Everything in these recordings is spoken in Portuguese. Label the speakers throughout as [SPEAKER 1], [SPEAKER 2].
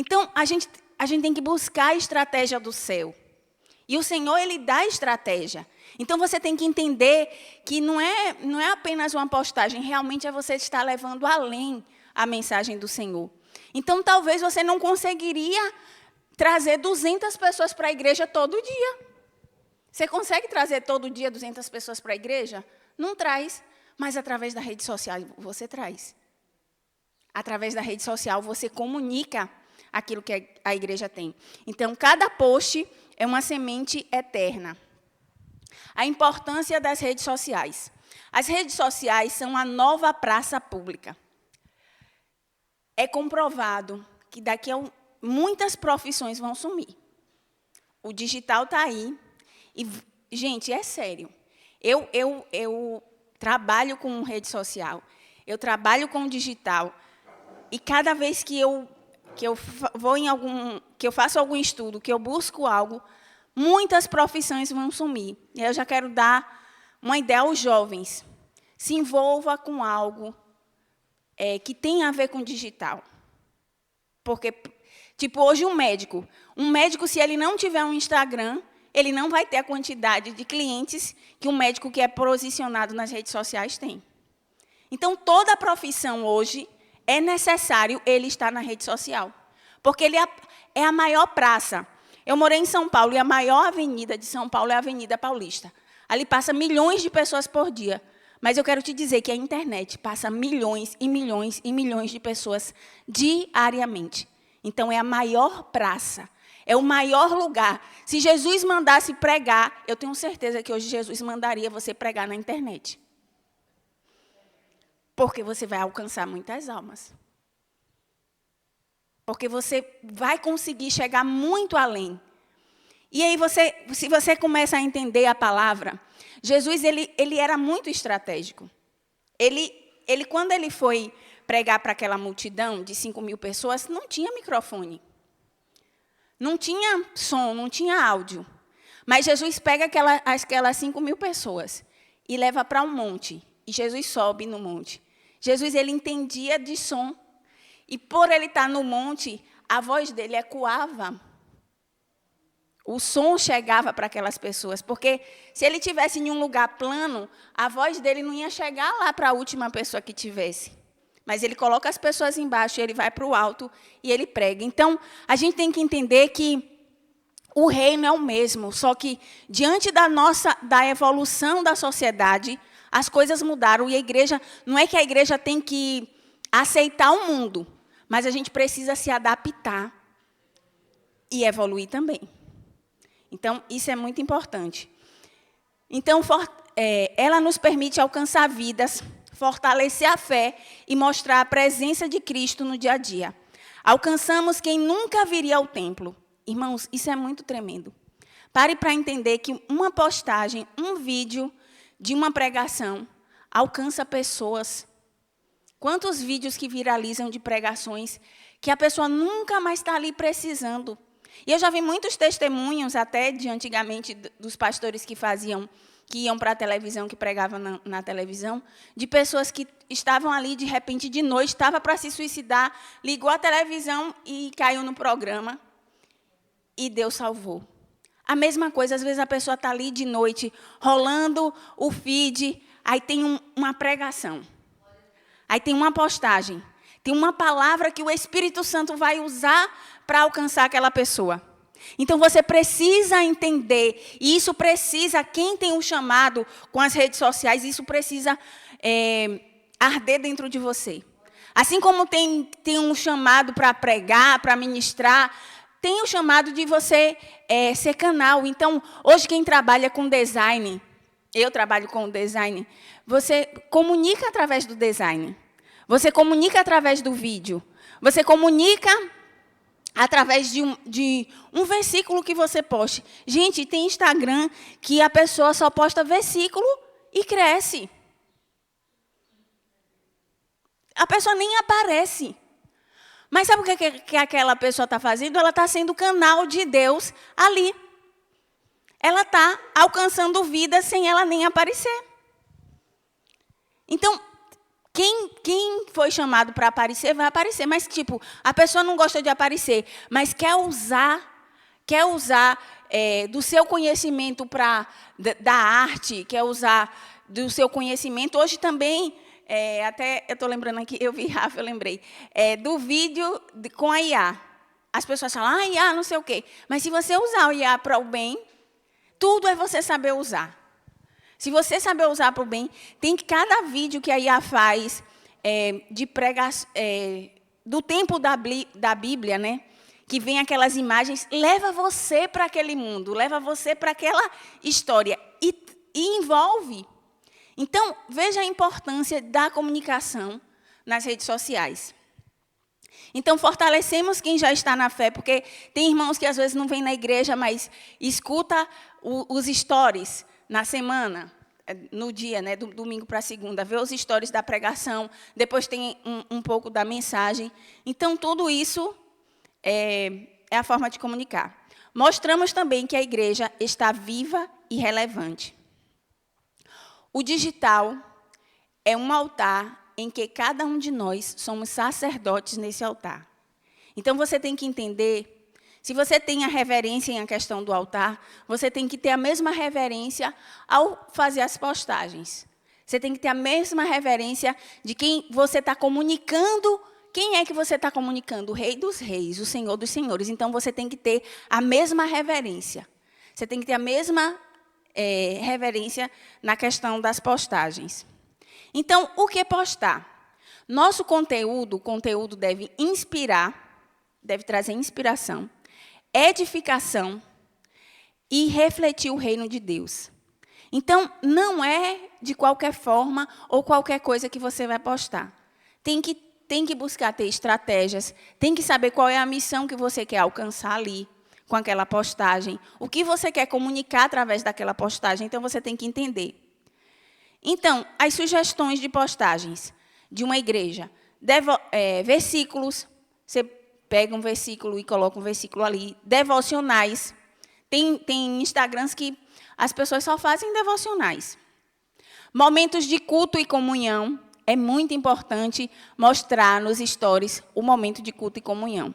[SPEAKER 1] Então, a gente tem que buscar a estratégia do céu. E o Senhor, Ele dá estratégia. Então, você tem que entender que não é apenas uma postagem, realmente é você estar levando além a mensagem do Senhor. Então, talvez você não conseguiria trazer 200 pessoas para a igreja todo dia. Você consegue trazer todo dia 200 pessoas para a igreja? Não traz, mas através da rede social você traz. Através da rede social você comunica aquilo que a igreja tem. Então, cada post é uma semente eterna. A importância das redes sociais. As redes sociais são a nova praça pública. É comprovado que daqui a muitas profissões vão sumir. O digital está aí. E, gente, é sério. Eu trabalho com rede social. Eu trabalho com digital. E cada vez que eu faço algum estudo, que eu busco algo, muitas profissões vão sumir. E eu já quero dar uma ideia aos jovens. Se envolva com algo que tem a ver com digital. Porque, tipo, hoje um médico, se ele não tiver um Instagram, ele não vai ter a quantidade de clientes que um médico que é posicionado nas redes sociais tem. Então, toda profissão hoje é necessário ele estar na rede social. Porque ele é a maior praça. Eu morei em São Paulo e a maior avenida de São Paulo é a Avenida Paulista. Ali passa milhões de pessoas por dia. Mas eu quero te dizer que a internet passa milhões e milhões e milhões de pessoas diariamente. Então, é a maior praça. É o maior lugar. Se Jesus mandasse pregar, eu tenho certeza que hoje Jesus mandaria você pregar na internet. Porque você vai alcançar muitas almas. Porque você vai conseguir chegar muito além. E aí, se você começa a entender a palavra, Jesus ele era muito estratégico. Ele, quando ele foi pregar para aquela multidão de 5.000 pessoas, não tinha microfone. Não tinha som, não tinha áudio. Mas Jesus pega aquelas 5.000 pessoas e leva para um monte. E Jesus sobe no monte. Jesus, ele entendia de som. E por ele estar no monte, a voz dele ecoava. O som chegava para aquelas pessoas. Porque se ele estivesse em um lugar plano, a voz dele não ia chegar lá para a última pessoa que tivesse. Mas ele coloca as pessoas embaixo, ele vai para o alto e ele prega. Então, a gente tem que entender que o reino é o mesmo, só que diante da evolução da sociedade, as coisas mudaram. E a igreja, não é que a igreja tem que aceitar o mundo, mas a gente precisa se adaptar e evoluir também. Então, isso é muito importante. Então, ela nos permite alcançar vidas, fortalecer a fé e mostrar a presença de Cristo no dia a dia. Alcançamos quem nunca viria ao templo. Irmãos, isso é muito tremendo. Pare para entender que uma postagem, um vídeo de uma pregação alcança pessoas. Quantos vídeos que viralizam de pregações que a pessoa nunca mais está ali precisando. E eu já vi muitos testemunhos, até de antigamente, dos pastores que iam para a televisão, que pregavam na televisão, de pessoas que estavam ali, de repente, de noite, estava para se suicidar, ligou a televisão e caiu no programa. E Deus salvou. A mesma coisa, às vezes a pessoa está ali de noite, rolando o feed, aí tem uma pregação. Aí tem uma postagem. Tem uma palavra que o Espírito Santo vai usar para alcançar aquela pessoa. Então, você precisa entender, e isso precisa, quem tem um chamado com as redes sociais, isso precisa arder dentro de você. Assim como tem um chamado para pregar, para ministrar, tem o chamado de você ser canal. Então, hoje quem trabalha com design, eu trabalho com design, você comunica através do design. Você comunica através do vídeo. Você comunica através de um versículo que você poste. Gente, tem Instagram que a pessoa só posta versículo e cresce. A pessoa nem aparece. Mas sabe o que aquela pessoa está fazendo? Ela está sendo canal de Deus ali. Ela está alcançando vida sem ela nem aparecer. Então, Quem foi chamado para aparecer, vai aparecer. Mas, tipo, a pessoa não gosta de aparecer, mas quer usar do seu conhecimento da arte, quer usar do seu conhecimento. Hoje também, até eu estou lembrando aqui, eu vi, Rafa, eu lembrei, do vídeo com a IA. As pessoas falam, IA, não sei o quê. Mas se você usar o IA para o bem, tudo é você saber usar. Se você saber usar para o bem, tem que cada vídeo que a IA faz de pregação, do tempo da Bíblia, né? Que vem aquelas imagens, leva você para aquele mundo, leva você para aquela história e envolve. Então, veja a importância da comunicação nas redes sociais. Então, fortalecemos quem já está na fé, porque tem irmãos que às vezes não vêm na igreja, mas escuta os stories na semana, no dia, né, do domingo para a segunda, vê os stories da pregação, depois tem um pouco da mensagem. Então, tudo isso é a forma de comunicar. Mostramos também que a igreja está viva e relevante. O digital é um altar em que cada um de nós somos sacerdotes nesse altar. Então, você tem que entender, se você tem a reverência em a questão do altar, você tem que ter a mesma reverência ao fazer as postagens. Você tem que ter a mesma reverência de quem você está comunicando. Quem é que você está comunicando? O Rei dos Reis, o Senhor dos Senhores. Então, você tem que ter a mesma reverência. Você tem que ter a mesma reverência na questão das postagens. Então, o que postar? Nosso conteúdo deve inspirar, deve trazer inspiração, edificação e refletir o reino de Deus. Então, não é de qualquer forma ou qualquer coisa que você vai postar. Tem que buscar ter estratégias, tem que saber qual é a missão que você quer alcançar ali, com aquela postagem, o que você quer comunicar através daquela postagem, então você tem que entender. Então, as sugestões de postagens de uma igreja, versículos, você pega um versículo e coloca um versículo ali, devocionais, tem Instagrams que as pessoas só fazem devocionais. Momentos de culto e comunhão, é muito importante mostrar nos stories o momento de culto e comunhão.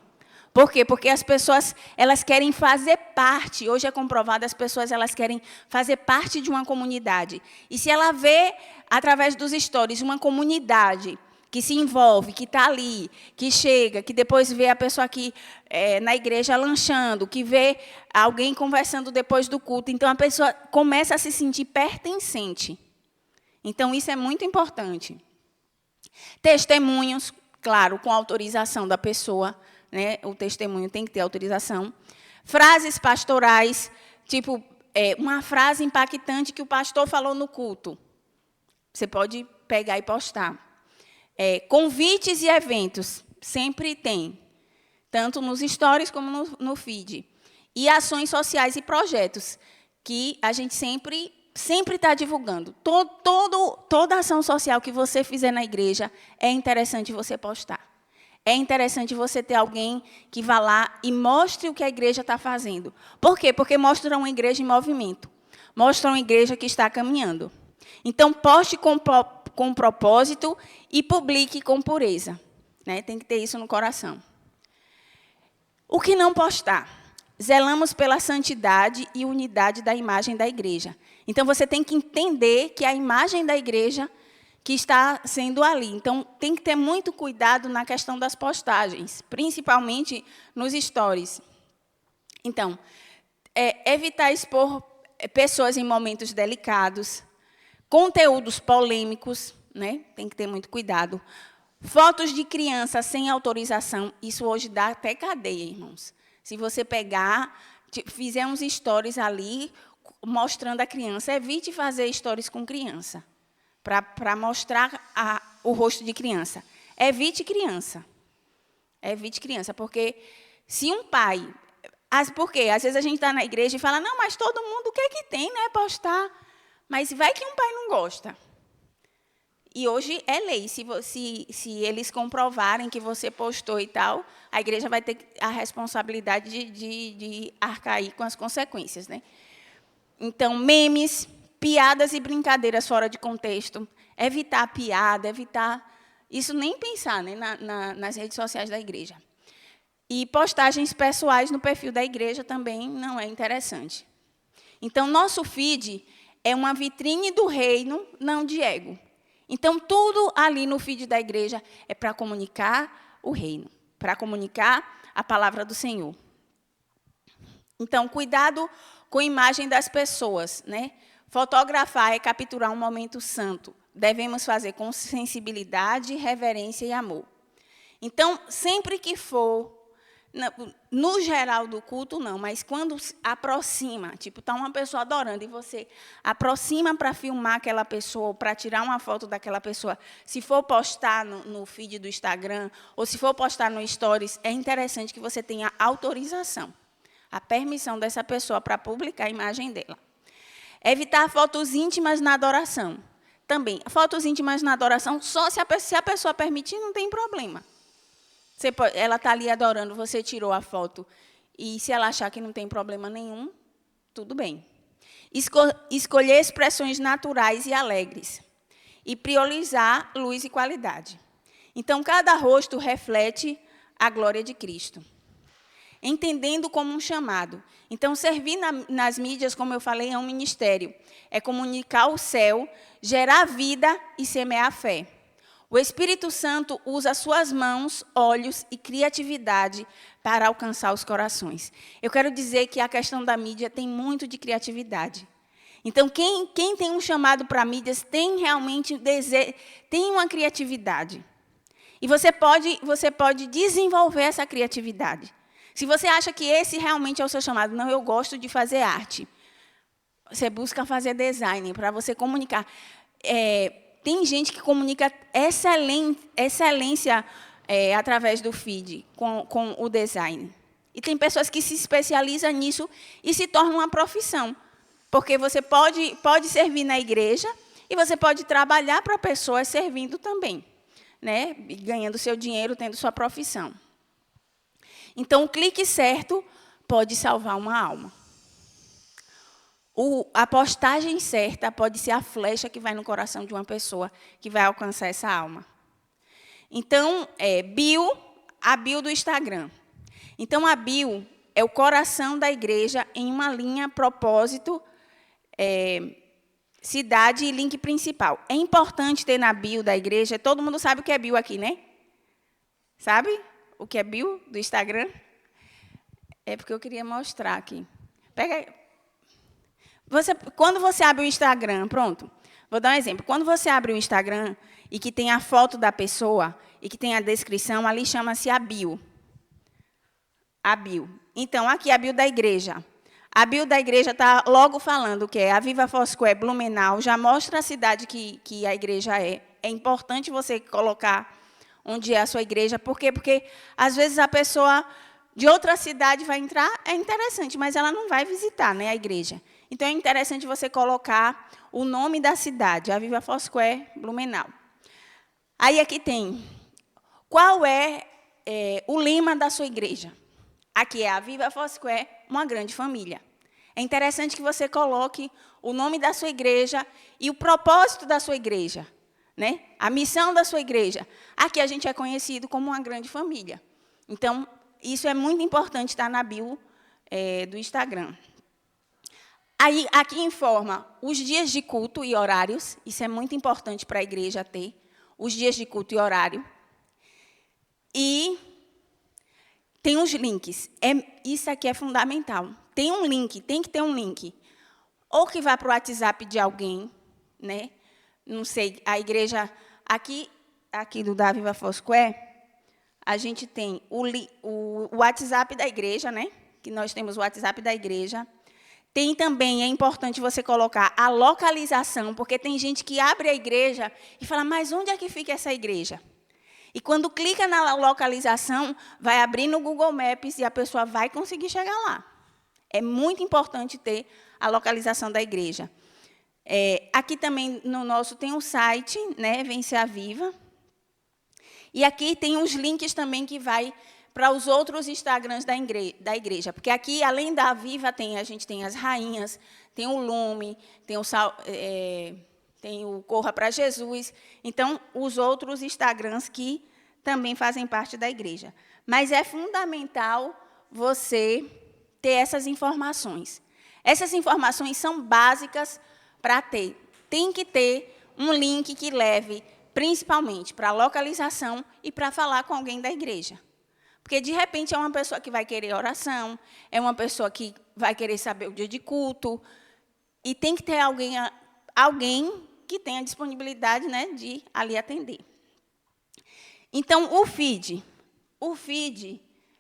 [SPEAKER 1] Por quê? Porque as pessoas, elas querem fazer parte, hoje é comprovado, as pessoas elas querem fazer parte de uma comunidade. E se ela vê, através dos stories, uma comunidade que se envolve, que está ali, que chega, que depois vê a pessoa aqui na igreja lanchando, que vê alguém conversando depois do culto, então a pessoa começa a se sentir pertencente. Então, isso é muito importante. Testemunhos, claro, com autorização da pessoa, né? O testemunho tem que ter autorização. Frases pastorais, tipo, uma frase impactante que o pastor falou no culto. Você pode pegar e postar. Convites e eventos, sempre tem. Tanto nos stories como no feed. E ações sociais e projetos, que a gente sempre está divulgando. Toda ação social que você fizer na igreja, é interessante você postar. É interessante você ter alguém que vá lá e mostre o que a igreja está fazendo. Por quê? Porque mostra uma igreja em movimento. Mostra uma igreja que está caminhando. Então, poste com propósito e publique com pureza. Né? Tem que ter isso no coração. O que não postar? Zelamos pela santidade e unidade da imagem da igreja. Então, você tem que entender que a imagem da igreja que está sendo ali. Então, tem que ter muito cuidado na questão das postagens, principalmente nos stories. Então, evitar expor pessoas em momentos delicados, conteúdos polêmicos, né? Tem que ter muito cuidado. Fotos de criança sem autorização, isso hoje dá até cadeia, irmãos. Se você pegar, fizer uns stories ali, mostrando a criança, evite fazer stories com criança. Para mostrar o rosto de criança. Evite criança. Evite criança, porque se um pai... Porque às vezes a gente está na igreja e fala, não, mas todo mundo, o que é que tem, né, postar? Mas vai que um pai não gosta. E hoje é lei, se eles comprovarem que você postou e tal, a igreja vai ter a responsabilidade de arcar aí com as consequências, né? Então, memes, piadas e brincadeiras fora de contexto, evitar piada, evitar Isso nem pensar, né, nas redes sociais da igreja. E postagens pessoais no perfil da igreja também não é interessante. Então, nosso feed é uma vitrine do reino, não de ego. Então, tudo ali no feed da igreja é para comunicar o reino, para comunicar a palavra do Senhor. Então, cuidado com a imagem das pessoas, né? Fotografar é capturar um momento santo. Devemos fazer com sensibilidade, reverência e amor. Então, sempre que for, no geral do culto, não, mas quando aproxima, tipo, está uma pessoa adorando e você aproxima para filmar aquela pessoa, para tirar uma foto daquela pessoa, se for postar no feed do Instagram, ou se for postar no Stories, é interessante que você tenha autorização, a permissão dessa pessoa para publicar a imagem dela. Evitar fotos íntimas na adoração. Também, fotos íntimas na adoração, só se a pessoa permitir, não tem problema. Ela está ali adorando, você tirou a foto, e se ela achar que não tem problema nenhum, tudo bem. Escolher expressões naturais e alegres. E priorizar luz e qualidade. Então, cada rosto reflete a glória de Cristo. Entendendo como um chamado. Então, servir nas mídias, como eu falei, é um ministério. É comunicar o céu, gerar vida e semear a fé. O Espírito Santo usa suas mãos, olhos e criatividade para alcançar os corações. Eu quero dizer que a questão da mídia tem muito de criatividade. Então, quem tem um chamado para mídias tem realmente tem uma criatividade. E você pode desenvolver essa criatividade. Se você acha que esse realmente é o seu chamado, não, eu gosto de fazer arte. Você busca fazer design para você comunicar. Tem gente que comunica excelência através do feed, com o design. E tem pessoas que se especializam nisso e se tornam uma profissão. Porque você pode servir na igreja e você pode trabalhar para pessoas servindo também, né? Ganhando seu dinheiro, tendo sua profissão. Então, o clique certo pode salvar uma alma. A postagem certa pode ser a flecha que vai no coração de uma pessoa, que vai alcançar essa alma. Então, a bio do Instagram. Então, a bio é o coração da igreja em uma linha, propósito, cidade e link principal. É importante ter na bio da igreja, todo mundo sabe o que é bio aqui, né? Sabe o que é bio do Instagram? É porque eu queria mostrar aqui. Pega aí. Quando você abre o Instagram, pronto, vou dar um exemplo. Quando você abre o Instagram e que tem a foto da pessoa e que tem a descrição, ali chama-se a bio. A bio. Então, aqui é a bio da igreja. A bio da igreja está logo falando que é a Viva Foursquare Blumenau, já mostra a cidade que a igreja é. É importante você colocar onde é a sua igreja. Por quê? Porque, às vezes, a pessoa de outra cidade vai entrar, é interessante, mas ela não vai visitar, né, a igreja. Então, é interessante você colocar o nome da cidade, a Viva Foursquare Blumenau. Aí, aqui tem, qual é o lema da sua igreja? Aqui é a Viva Foursquare, uma grande família. É interessante que você coloque o nome da sua igreja e o propósito da sua igreja, né? A missão da sua igreja. Aqui a gente é conhecido como uma grande família. Então, isso é muito importante estar na bio do Instagram. Aí, aqui informa os dias de culto e horários. Isso é muito importante para a igreja ter, os dias de culto e horário. E tem os links. Isso aqui é fundamental. Tem um link, tem que ter um link. Ou que vá para o WhatsApp de alguém, né? Não sei, a igreja... Aqui do da Viva Foursquare, a gente tem o WhatsApp da igreja, né? Que nós temos o WhatsApp da igreja. Tem também, é importante você colocar a localização, porque tem gente que abre a igreja e fala, mas onde é que fica essa igreja? E quando clica na localização, vai abrir no Google Maps e a pessoa vai conseguir chegar lá. É muito importante ter a localização da igreja. Aqui também no nosso tem um site, né, Vencer a Viva. E aqui tem os links também que vai para os outros Instagrams da igreja. Porque aqui, além da Viva, a gente tem as rainhas, tem o Lume, tem tem o Corra para Jesus, então, os outros Instagrams que também fazem parte da igreja. Mas é fundamental você ter essas informações. Essas informações são básicas para ter. Tem que ter um link que leve, principalmente, para a localização e para falar com alguém da igreja. Porque, de repente, é uma pessoa que vai querer oração, é uma pessoa que vai querer saber o dia de culto, e tem que ter alguém que tenha disponibilidade, né, de ali atender. Então, o feed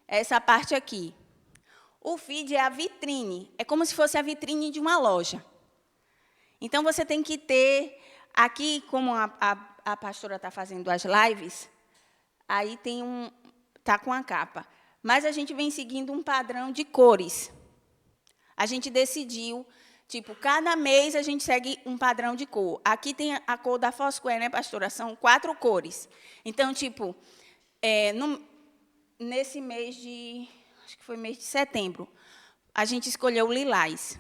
[SPEAKER 1] é essa parte aqui. O feed é a vitrine, é como se fosse a vitrine de uma loja. Então, você tem que ter, aqui, como a pastora está fazendo as lives, aí está com a capa. Mas a gente vem seguindo um padrão de cores. A gente decidiu, tipo, cada mês a gente segue um padrão de cor. Aqui tem a cor da Foursquare, né, pastora? São 4 cores. Então, tipo, nesse mês acho que foi mês de setembro, a gente escolheu o lilás.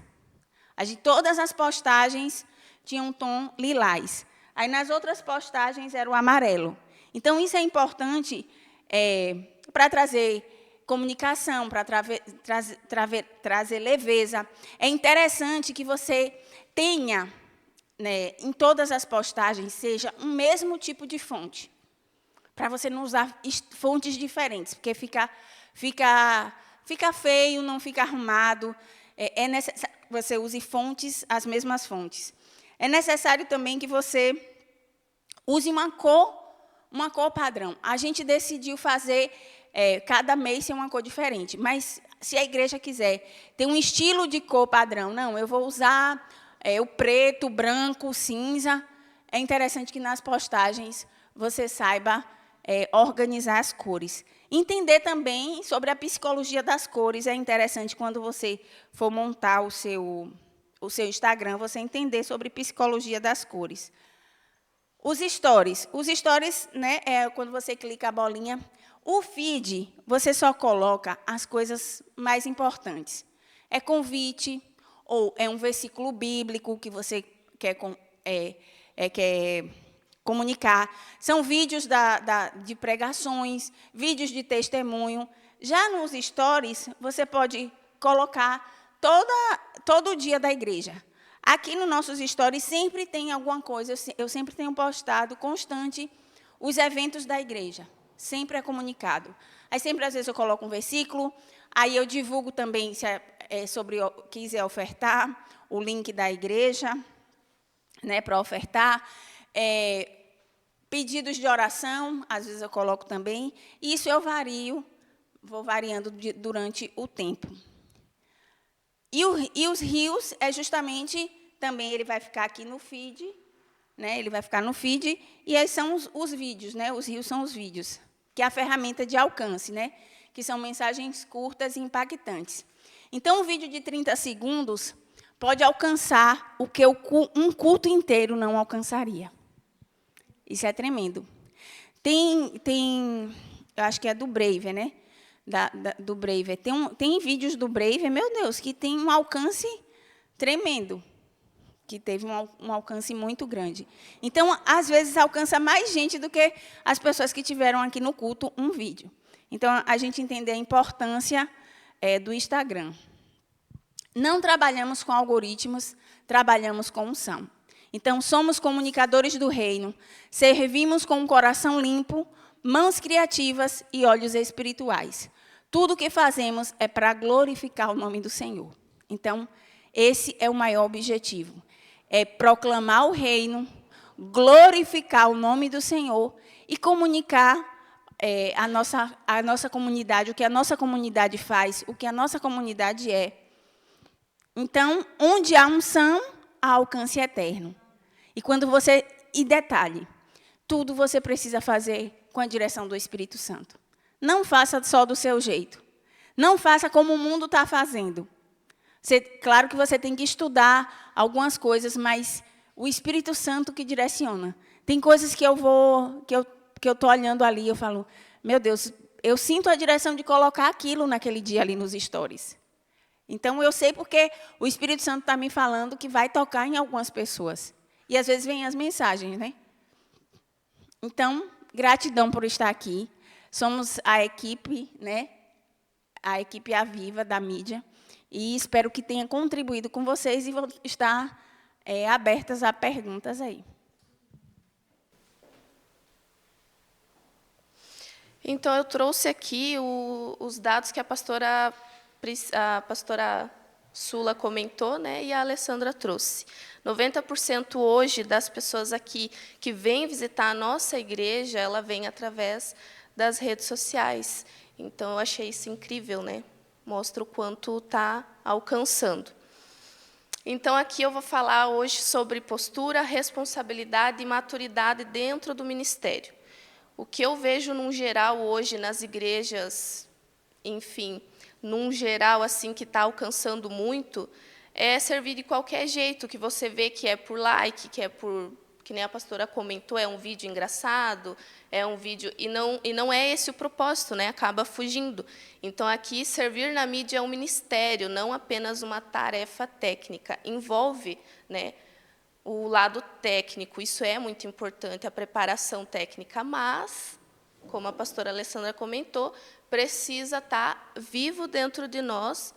[SPEAKER 1] Todas as postagens tinham um tom lilás. Aí, nas outras postagens, era o amarelo. Então, isso é importante para trazer comunicação, para trazer leveza. É interessante que você tenha, né, em todas as postagens, seja um mesmo tipo de fonte, para você não usar fontes diferentes, porque fica feio, não fica arrumado. É necessário que você use as mesmas fontes. É necessário também que você use uma cor padrão. A gente decidiu fazer cada mês ser uma cor diferente, mas se a igreja quiser ter um estilo de cor padrão, não, eu vou usar o preto, o branco, o cinza. É interessante que nas postagens você saiba organizar as cores. Entender também sobre a psicologia das cores é interessante quando você for montar o seu Instagram, você entender sobre psicologia das cores. Os stories, né, quando você clica a bolinha. O feed, você só coloca as coisas mais importantes. É convite, ou é um versículo bíblico que você quer comunicar. São vídeos de pregações, vídeos de testemunho. Já nos stories, você pode colocar todo o dia da igreja. Aqui nos nossos stories sempre tem alguma coisa, eu sempre tenho postado constante os eventos da igreja. Sempre é comunicado. Aí, sempre, às vezes, eu coloco um versículo, aí eu divulgo também, se sobre quiser ofertar, o link da igreja, né, para ofertar. Pedidos de oração, às vezes eu coloco também. Isso eu vou variando durante o tempo. E os rios é justamente, também ele vai ficar aqui no feed, né? Ele vai ficar no feed, e aí são os vídeos, né? Os rios são os vídeos, que é a ferramenta de alcance, né? Que são mensagens curtas e impactantes. Então, um vídeo de 30 segundos pode alcançar o que um culto inteiro não alcançaria. Isso é tremendo. Eu acho que é do Brave, né? Do Brave. Tem vídeos do Brave, meu Deus, que tem um alcance tremendo, que teve um alcance muito grande. Então, às vezes, alcança mais gente do que as pessoas que tiveram aqui no culto um vídeo. Então, a gente entender a importância do Instagram. Não trabalhamos com algoritmos, trabalhamos com unção. Então, somos comunicadores do reino, servimos com um coração limpo, mãos criativas e olhos espirituais. Tudo o que fazemos é para glorificar o nome do Senhor. Então, esse é o maior objetivo. É proclamar o reino, glorificar o nome do Senhor e comunicar a nossa comunidade, o que a nossa comunidade faz, o que a nossa comunidade é. Então, onde há unção, há alcance eterno. E detalhe, tudo você precisa fazer com a direção do Espírito Santo. Não faça só do seu jeito. Não faça como o mundo está fazendo. Claro que você tem que estudar algumas coisas, mas o Espírito Santo que direciona. Tem coisas que eu estou olhando ali, eu falo, meu Deus, eu sinto a direção de colocar aquilo naquele dia ali nos stories. Então, eu sei porque o Espírito Santo está me falando que vai tocar em algumas pessoas. E às vezes vêm as mensagens, né? Então, gratidão por estar aqui. Somos a equipe, né? A equipe Aviva da mídia. E espero que tenha contribuído com vocês e vou estar abertas a perguntas aí.
[SPEAKER 2] Então, eu trouxe aqui os dados que a pastora Sula comentou, né, e a Alessandra trouxe. 90% hoje das pessoas aqui que vêm visitar a nossa igreja, ela vem através das redes sociais. Então, eu achei isso incrível, né? Mostra o quanto está alcançando. Então, aqui eu vou falar hoje sobre postura, responsabilidade e maturidade dentro do ministério. O que eu vejo, num geral, hoje, nas igrejas, enfim, num geral, assim, que está alcançando muito, é servir de qualquer jeito, que você vê que é por like, que é por, que nem a pastora comentou, é um vídeo engraçado, é um vídeo, e não é esse o propósito, né? Acaba fugindo. Então, aqui, servir na mídia é um ministério, não apenas uma tarefa técnica. Envolve, né, o lado técnico, isso é muito importante, a preparação técnica, mas, como a pastora Alessandra comentou, precisa estar vivo dentro de nós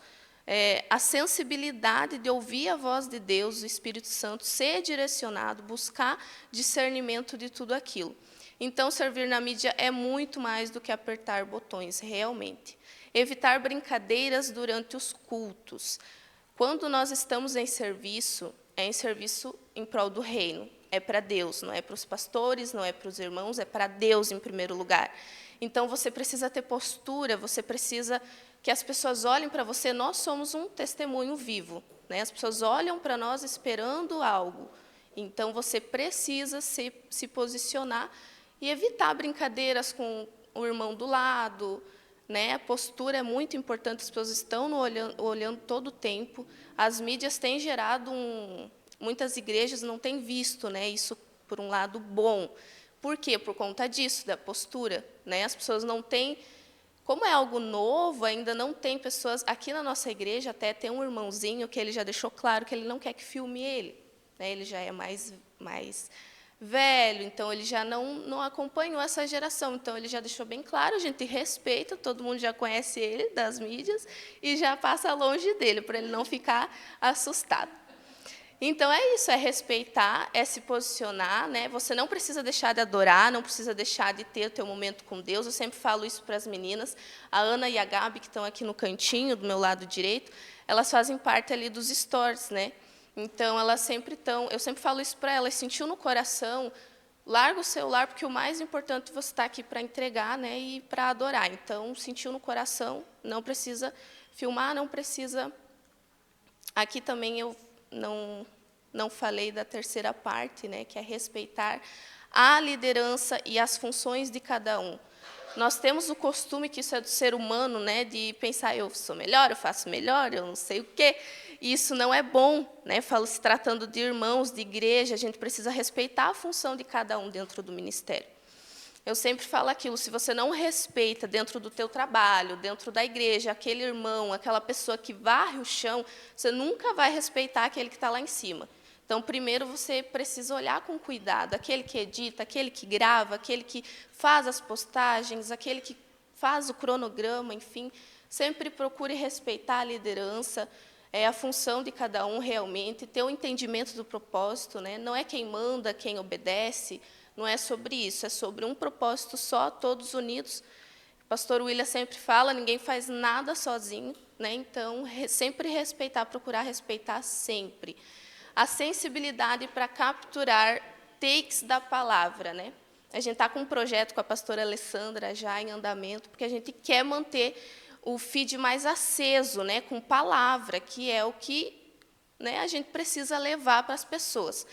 [SPEAKER 2] a sensibilidade de ouvir a voz de Deus, o Espírito Santo, ser direcionado, buscar discernimento de tudo aquilo. Então, servir na mídia é muito mais do que apertar botões, realmente. Evitar brincadeiras durante os cultos. Quando nós estamos em serviço, é em serviço em prol do reino. É para Deus, não é para os pastores, não é para os irmãos, é para Deus em primeiro lugar. Então, você precisa ter postura, você precisa que as pessoas olhem para você. Nós somos um testemunho vivo, né? As pessoas olham para nós esperando algo. Então, você precisa se posicionar e evitar brincadeiras com o irmão do lado, né? A postura é muito importante, as pessoas estão olhando todo o tempo. As mídias têm gerado muitas igrejas não têm visto, né, isso por um lado bom. Por quê? Por conta disso, da postura, né? As pessoas não têm, como é algo novo, ainda não tem pessoas. Aqui na nossa igreja até tem um irmãozinho que ele já deixou claro que ele não quer que filme ele, né? Ele já é mais velho, então ele já não acompanhou essa geração. Então, ele já deixou bem claro, a gente respeita, todo mundo já conhece ele das mídias e já passa longe dele, para ele não ficar assustado. Então, é isso, é respeitar, é se posicionar, né? Você não precisa deixar de adorar, não precisa deixar de ter o teu momento com Deus. Eu sempre falo isso para as meninas. A Ana e a Gabi, que estão aqui no cantinho, do meu lado direito, elas fazem parte ali dos stories, né? Então, elas sempre estão, eu sempre falo isso para elas, sentiu no coração, larga o celular, porque o mais importante é você estar aqui para entregar, né, e para adorar. Então, sentiu no coração, não precisa filmar, não precisa... Aqui também eu não falei da terceira parte, né, que é respeitar a liderança e as funções de cada um. Nós temos o costume, que isso é do ser humano, né, de pensar, eu sou melhor, eu faço melhor, eu não sei o quê. Isso não é bom, né? Falo, se tratando de irmãos, de igreja, a gente precisa respeitar a função de cada um dentro do ministério. Eu sempre falo aquilo, se você não respeita dentro do teu trabalho, dentro da igreja, aquele irmão, aquela pessoa que varre o chão, você nunca vai respeitar aquele que está lá em cima. Então, primeiro, você precisa olhar com cuidado, aquele que edita, aquele que grava, aquele que faz as postagens, aquele que faz o cronograma, enfim, sempre procure respeitar a liderança, a função de cada um realmente, ter o entendimento do propósito, né? Não é quem manda, quem obedece, não é sobre isso, é sobre um propósito só, todos unidos. O pastor William sempre fala, ninguém faz nada sozinho, né? Então, sempre respeitar, procurar respeitar sempre. A sensibilidade para capturar takes da palavra, né? A gente está com um projeto com a pastora Alessandra já em andamento, porque a gente quer manter o feed mais aceso, né, com palavra, que é o que, né, a gente precisa levar para as pessoas.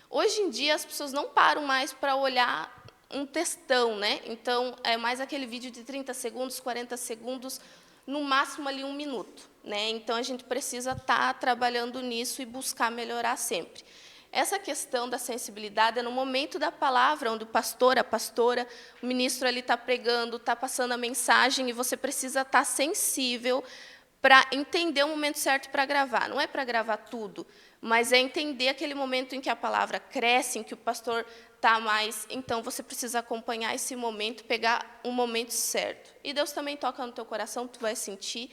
[SPEAKER 2] Hoje em dia, as pessoas não param mais para olhar um textão, né? Então, é mais aquele vídeo de 30 segundos, 40 segundos, no máximo ali 1 minuto, né? Então, a gente precisa estar trabalhando nisso e buscar melhorar sempre. Essa questão da sensibilidade é no momento da palavra, onde o pastor, a pastora, o ministro ali está pregando, está passando a mensagem, e você precisa estar sensível para entender o momento certo para gravar. Não é para gravar tudo, Mas é entender aquele momento em que a palavra cresce, em que o pastor está mais... Então, você precisa acompanhar esse momento, pegar um momento certo. E Deus também toca no teu coração, tu vai sentir.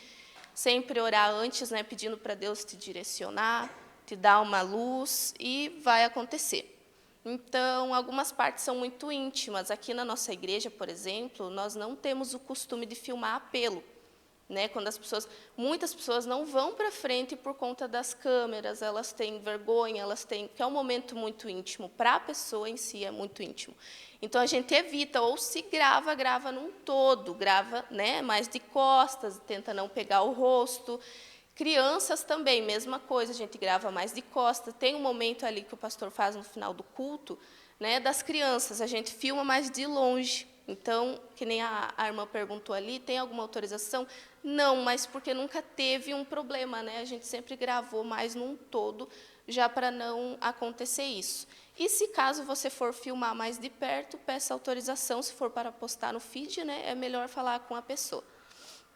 [SPEAKER 2] Sempre orar antes, né, pedindo para Deus te direcionar, te dar uma luz, e vai acontecer. Então, algumas partes são muito íntimas. Aqui na nossa igreja, por exemplo, nós não temos o costume de filmar apelo. Né, quando muitas pessoas não vão para frente por conta das câmeras, elas têm vergonha, que é um momento muito íntimo, para a pessoa em si é muito íntimo. Então, a gente evita, ou se grava num todo, grava, né, mais de costas, tenta não pegar o rosto. Crianças também, mesma coisa, a gente grava mais de costas. Tem um momento ali que o pastor faz no final do culto, né, das crianças, a gente filma mais de longe. Então, que nem a irmã perguntou ali, tem alguma autorização? Não, mas porque nunca teve um problema, né? A gente sempre gravou mais num todo, já para não acontecer isso. E se caso você for filmar mais de perto, peça autorização, se for para postar no feed, né? É melhor falar com a pessoa,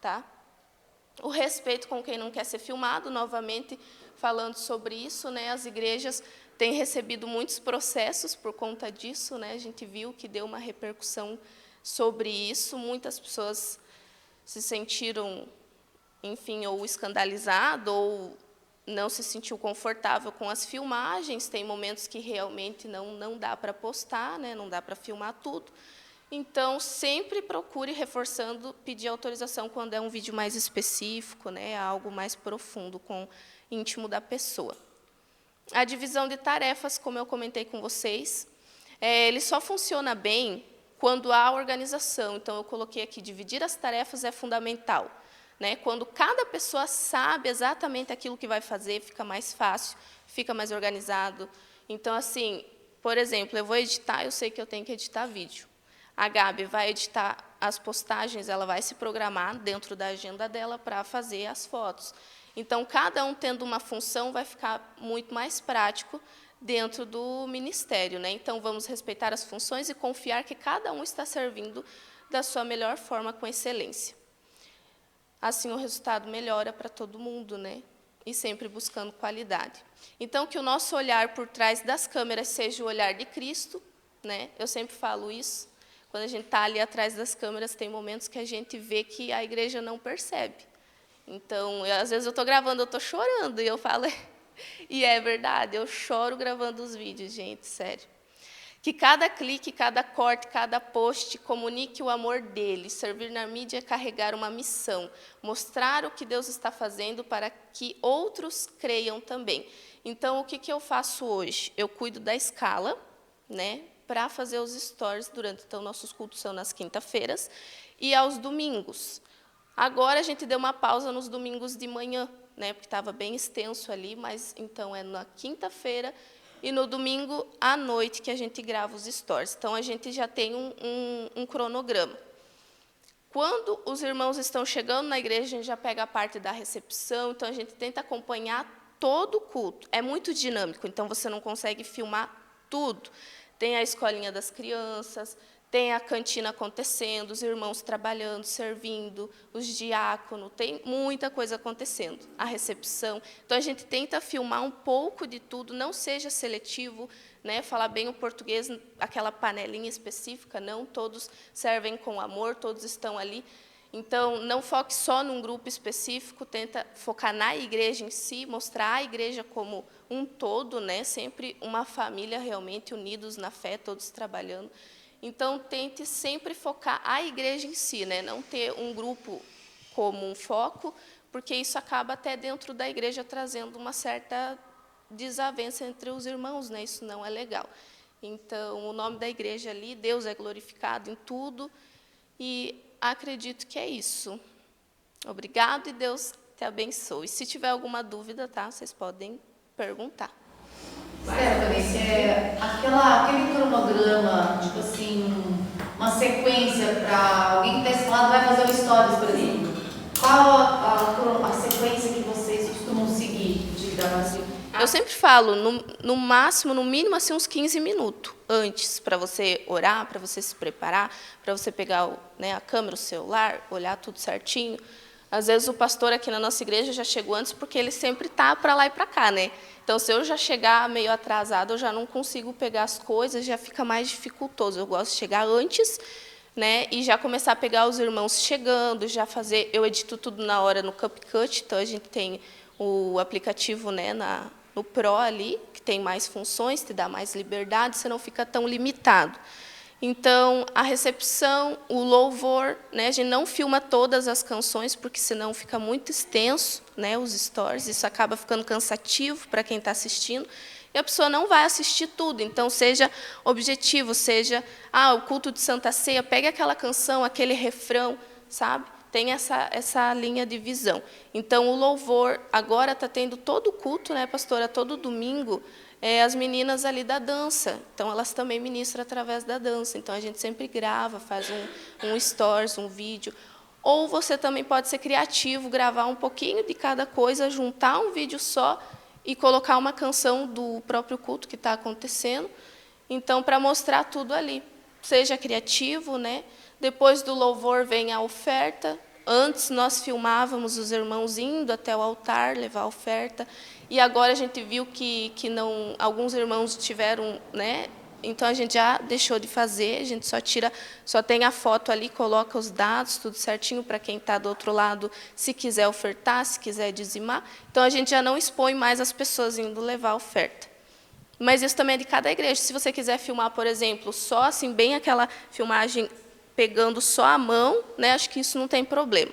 [SPEAKER 2] tá? O respeito com quem não quer ser filmado, novamente falando sobre isso, né? As igrejas têm recebido muitos processos por conta disso, né? A gente viu que deu uma repercussão sobre isso, muitas pessoas se sentiram, enfim, ou escandalizadas, ou não se sentiu confortável com as filmagens. Tem momentos que realmente não dá para postar, né? Não dá para filmar tudo. Então, sempre procure, reforçando, pedir autorização quando é um vídeo mais específico, né? Algo mais profundo, íntimo da pessoa. A divisão de tarefas, como eu comentei com vocês, ele só funciona bem quando há organização. Então, eu coloquei aqui, dividir as tarefas é fundamental. Né? Quando cada pessoa sabe exatamente aquilo que vai fazer, fica mais fácil, fica mais organizado. Então, assim, por exemplo, eu vou editar, eu sei que eu tenho que editar vídeo. A Gabi vai editar as postagens, ela vai se programar dentro da agenda dela para fazer as fotos. Então, cada um tendo uma função, vai ficar muito mais prático dentro do ministério, né? Então, vamos respeitar as funções e confiar que cada um está servindo da sua melhor forma, com excelência. Assim, o resultado melhora para todo mundo, né? E sempre buscando qualidade. Então, que o nosso olhar por trás das câmeras seja o olhar de Cristo, né? Eu sempre falo isso. Quando a gente está ali atrás das câmeras, tem momentos que a gente vê que a igreja não percebe. Então, às vezes eu estou gravando, eu estou chorando, e eu falo... E é verdade, eu choro gravando os vídeos, gente, sério. Que cada clique, cada corte, cada post comunique o amor dele. Servir na mídia é carregar uma missão, mostrar o que Deus está fazendo para que outros creiam também. Então, o que eu faço hoje? Eu cuido da escala, né, para fazer os stories durante... Então, nossos cultos são nas quinta-feiras e aos domingos. Agora, a gente deu uma pausa nos domingos de manhã, né, porque estava bem extenso ali, mas, então, é na quinta-feira e no domingo à noite que a gente grava os stories. Então, a gente já tem um cronograma. Quando os irmãos estão chegando na igreja, a gente já pega a parte da recepção, então, a gente tenta acompanhar todo o culto. É muito dinâmico, então, você não consegue filmar tudo. Tem a escolinha das crianças, tem a cantina acontecendo, os irmãos trabalhando, servindo, os diáconos, tem muita coisa acontecendo, a recepção. Então, a gente tenta filmar um pouco de tudo, não seja seletivo, né, falar bem o português, aquela panelinha específica, não, todos servem com amor, todos estão ali. Então, não foque só num grupo específico, tenta focar na igreja em si, mostrar a igreja como um todo, né, sempre uma família realmente unidos na fé, todos trabalhando. Então, tente sempre focar a igreja em si, né? Não ter um grupo como um foco, porque isso acaba até dentro da igreja trazendo uma certa desavença entre os irmãos, né? Isso não é legal. Então, o nome da igreja ali, Deus é glorificado em tudo, e acredito que é isso. Obrigado e Deus te abençoe. Se tiver alguma dúvida, tá? Vocês podem perguntar.
[SPEAKER 3] Stephanie, aquele cronograma, tipo assim, uma sequência para alguém que está escalado vai fazer o stories, por exemplo. Qual a sequência que vocês costumam seguir de gravação?
[SPEAKER 2] Eu sempre falo, no máximo, no mínimo, assim, uns 15 minutos antes, para você orar, para você se preparar, para você pegar, né, a câmera, o celular, olhar tudo certinho. Às vezes o pastor aqui na nossa igreja já chegou antes porque ele sempre está para lá e para cá, né? Então, se eu já chegar meio atrasado, eu já não consigo pegar as coisas, já fica mais dificultoso. Eu gosto de chegar antes, né, e já começar a pegar os irmãos chegando, já fazer... Eu edito tudo na hora no CapCut, então a gente tem o aplicativo, né, no Pro ali, que tem mais funções, te dá mais liberdade, você não fica tão limitado. Então, a recepção, o louvor, né, a gente não filma todas as canções, porque senão fica muito extenso, né, os stories, isso acaba ficando cansativo para quem está assistindo, e a pessoa não vai assistir tudo. Então, seja objetivo, seja o culto de Santa Ceia, pegue aquela canção, aquele refrão, sabe? Tem essa linha de visão. Então, o louvor, agora está tendo todo o culto, né, pastora, todo domingo, as meninas ali da dança. Então, elas também ministram através da dança. Então, a gente sempre grava, faz um stories, um vídeo. Ou você também pode ser criativo, gravar um pouquinho de cada coisa, juntar um vídeo só e colocar uma canção do próprio culto que está acontecendo. Então, para mostrar tudo ali. Seja criativo, né? Depois do louvor vem a oferta. Antes nós filmávamos os irmãos indo até o altar, levar a oferta. E agora a gente viu que não, alguns irmãos tiveram, né? Então a gente já deixou de fazer, a gente só tem a foto ali, coloca os dados, tudo certinho para quem está do outro lado, se quiser ofertar, se quiser dizimar. Então a gente já não expõe mais as pessoas indo levar a oferta. Mas isso também é de cada igreja. Se você quiser filmar, por exemplo, só assim, bem aquela filmagem pegando só a mão, né, acho que isso não tem problema.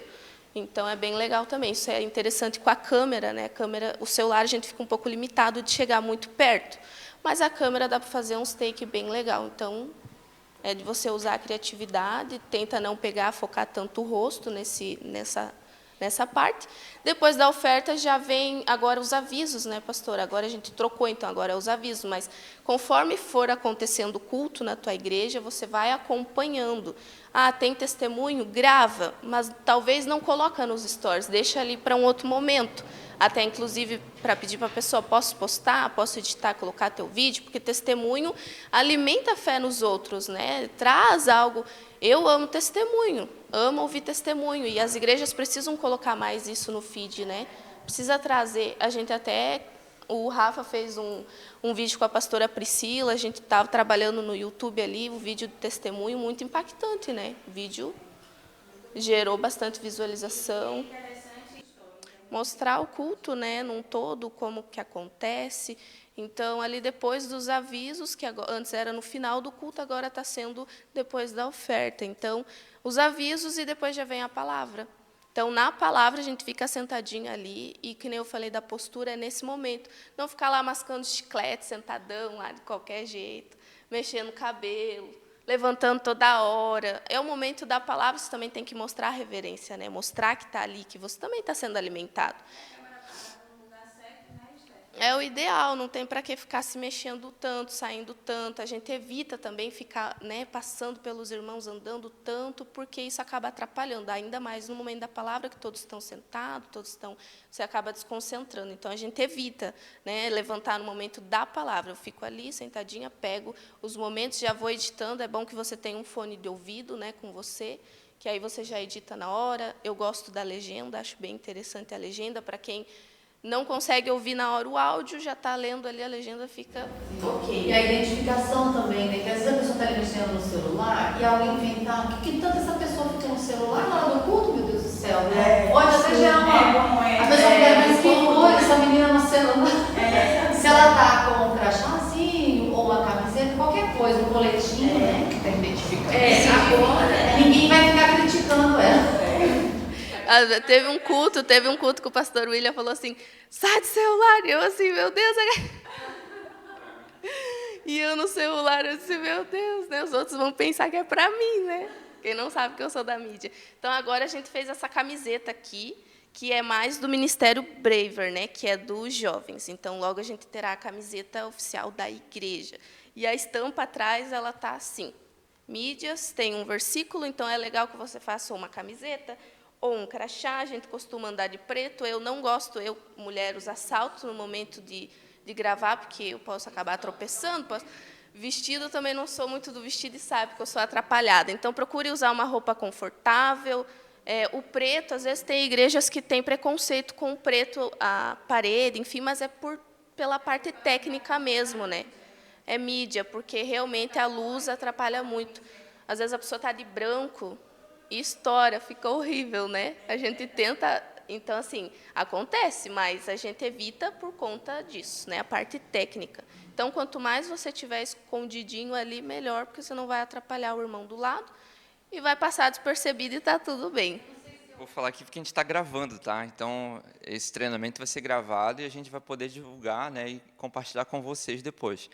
[SPEAKER 2] Então, é bem legal também. Isso é interessante com a câmera, né? O celular, a gente fica um pouco limitado de chegar muito perto. Mas a câmera dá para fazer uns take bem legal. Então, é de você usar a criatividade, tenta não focar tanto o rosto nessa parte. Depois da oferta, já vem agora os avisos, né, pastor? Agora a gente trocou, então, agora é os avisos. Mas, conforme for acontecendo o culto na tua igreja, você vai acompanhando. Tem testemunho? Grava, mas talvez não coloca nos stories, deixa ali para um outro momento. Até, inclusive, para pedir para a pessoa, posso postar, posso editar, colocar teu vídeo, porque testemunho alimenta a fé nos outros, né? Traz algo. Eu amo testemunho, amo ouvir testemunho, e as igrejas precisam colocar mais isso no feed, né? Precisa trazer, o Rafa fez um vídeo com a pastora Priscila, a gente estava trabalhando no YouTube ali, um vídeo de testemunho muito impactante, né? O vídeo gerou bastante visualização. Mostrar o culto, né, num todo, como que acontece. Então, ali depois dos avisos, que antes era no final do culto, agora está sendo depois da oferta. Então, os avisos e depois já vem a palavra. Então, na palavra, a gente fica sentadinho ali, e, que nem eu falei da postura, é nesse momento. Não ficar lá mascando chiclete, sentadão, lá de qualquer jeito, mexendo o cabelo, levantando toda hora. É o momento da palavra, você também tem que mostrar a reverência, né? Mostrar que está ali, que você também está sendo alimentado. É o ideal, não tem para que ficar se mexendo tanto, saindo tanto. A gente evita também ficar, né, passando pelos irmãos, andando tanto, porque isso acaba atrapalhando, ainda mais no momento da palavra, que todos estão sentados, você acaba desconcentrando. Então, a gente evita, né, levantar no momento da palavra. Eu fico ali, sentadinha, pego os momentos, já vou editando. É bom que você tenha um fone de ouvido, né, com você, que aí você já edita na hora. Eu gosto da legenda, acho bem interessante a legenda, para quem não consegue ouvir na hora o áudio, já está lendo ali, a legenda fica ok.
[SPEAKER 3] E a identificação também, né? Que às vezes a pessoa está ali mexendo no celular e alguém inventar o que tanto essa pessoa fica no celular na hora do culto, meu Deus do céu, né? Pode até gerar a pessoa fica, mas que coisa, essa menina no celular. Se ela está com um crachazinho ou uma camiseta, qualquer coisa, um coletinho, né?
[SPEAKER 4] Que está identificando.
[SPEAKER 3] Agora, ninguém vai ficar criticando ela.
[SPEAKER 2] Teve um culto que o pastor William falou assim, sai do celular, e eu assim, meu Deus. E eu no celular, eu disse, meu Deus, né? Os outros vão pensar que é para mim, né? Quem não sabe que eu sou da mídia. Então, agora a gente fez essa camiseta aqui, que é mais do Ministério Braver, né? Que é dos jovens. Então, logo a gente terá a camiseta oficial da igreja. E a estampa atrás, ela está assim. Mídias, tem um versículo, então é legal que você faça uma camiseta, ou um crachá. A gente costuma andar de preto. Eu não gosto, mulher, usar salto no momento de gravar, porque eu posso acabar tropeçando. Vestido, também não sou muito do vestido e sabe, porque eu sou atrapalhada. Então, procure usar uma roupa confortável, O preto, às vezes, tem igrejas que têm preconceito com o preto, a parede, enfim, mas é pela parte técnica mesmo, né? É mídia, porque realmente a luz atrapalha muito. Às vezes a pessoa está de branco e estoura, fica horrível, né? A gente tenta... Então, assim, acontece, mas a gente evita por conta disso, né? A parte técnica. Então, quanto mais você tiver escondidinho ali, melhor, porque você não vai atrapalhar o irmão do lado e vai passar despercebido e está tudo bem.
[SPEAKER 4] Vou falar aqui porque a gente está gravando, tá? Então, esse treinamento vai ser gravado e a gente vai poder divulgar, né, e compartilhar com vocês depois.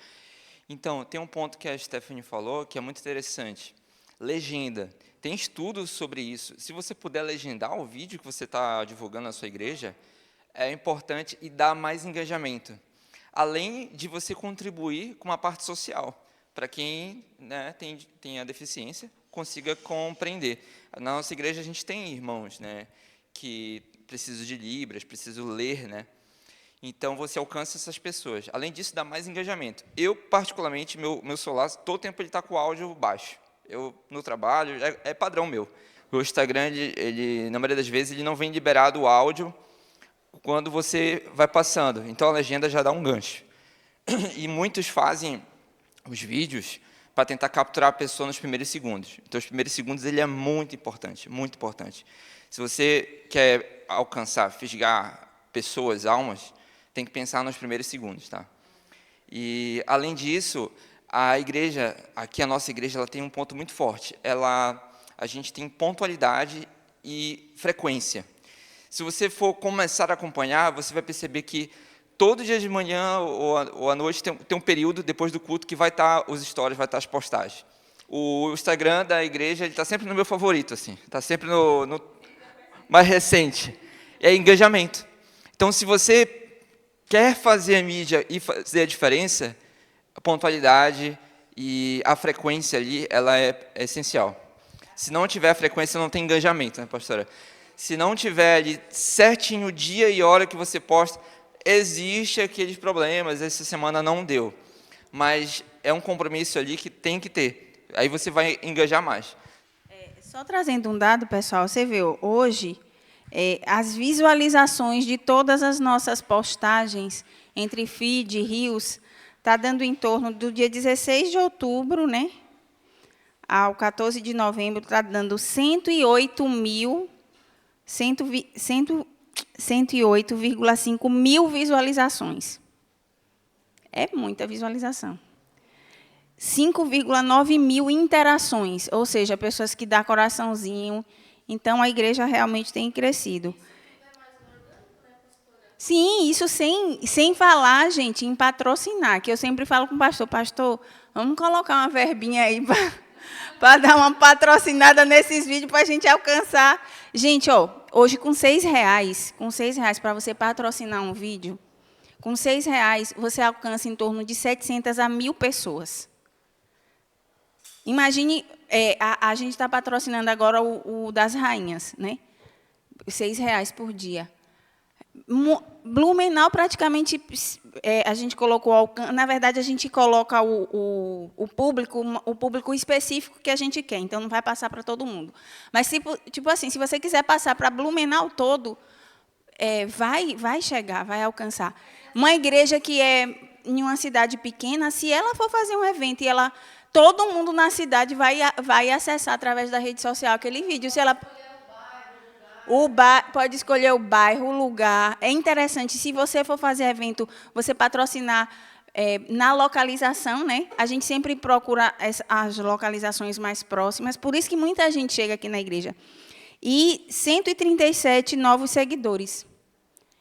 [SPEAKER 4] Então, tem um ponto que a Stephanie falou que é muito interessante. Legenda. Tem estudos sobre isso. Se você puder legendar o vídeo que você está divulgando na sua igreja, é importante e dá mais engajamento. Além de você contribuir com uma parte social, para quem, né, tem a deficiência, consiga compreender. Na nossa igreja, a gente tem irmãos, né, que precisam de libras, precisam ler, né? Então, você alcança essas pessoas. Além disso, dá mais engajamento. Eu, particularmente, meu celular, todo tempo ele está com o áudio baixo. Eu, no trabalho, é padrão meu. O Instagram, na maioria das vezes, ele não vem liberado o áudio quando você vai passando. Então, a legenda já dá um gancho. E muitos fazem os vídeos para tentar capturar a pessoa nos primeiros segundos. Então, os primeiros segundos ele é muito importante, muito importante. Se você quer alcançar, fisgar pessoas, almas, tem que pensar nos primeiros segundos, tá? E, além disso, a igreja, aqui a nossa igreja, ela tem um ponto muito forte. A gente tem pontualidade e frequência. Se você for começar a acompanhar, você vai perceber que todo dia de manhã ou à noite tem um período depois do culto que vai estar os stories, vai estar as postagens. O Instagram da igreja está sempre no meu favorito, assim, está sempre no mais recente. É engajamento. Então, se você quer fazer a mídia e fazer a diferença, a pontualidade e a frequência ali, ela é essencial. Se não tiver a frequência, não tem engajamento, né, pastora? Se não tiver ali certinho o dia e hora que você posta, existe aqueles problemas, essa semana não deu. Mas é um compromisso ali que tem que ter. Aí você vai engajar mais.
[SPEAKER 1] Só trazendo um dado, pessoal, você vê, hoje, as visualizações de todas as nossas postagens, entre feed e reels, está dando em torno do dia 16 de outubro, né, ao 14 de novembro, está dando 108,5 mil visualizações. É muita visualização. 5,9 mil interações, ou seja, pessoas que dão coraçãozinho. Então, a igreja realmente tem crescido. Sim, isso sem falar, gente, em patrocinar, que eu sempre falo com o pastor, vamos colocar uma verbinha aí para dar uma patrocinada nesses vídeos para a gente alcançar. Gente, hoje com R$6 para você patrocinar um vídeo, com R$6 você alcança em torno de 700 a 1.000 pessoas. Imagine, a gente está patrocinando agora o das rainhas, né? R$6 por dia. Blumenau, praticamente, a gente colocou, na verdade, a gente coloca o público específico que a gente quer, então não vai passar para todo mundo. Mas, tipo assim, se você quiser passar para Blumenau todo, vai chegar, vai alcançar. Uma igreja que é em uma cidade pequena, se ela for fazer um evento e todo mundo na cidade vai acessar através da rede social aquele vídeo. Se ela pode escolher o bairro, o lugar. É interessante, se você for fazer evento, você patrocinar na localização, né? A gente sempre procura as localizações mais próximas, por isso que muita gente chega aqui na igreja. E 137 novos seguidores.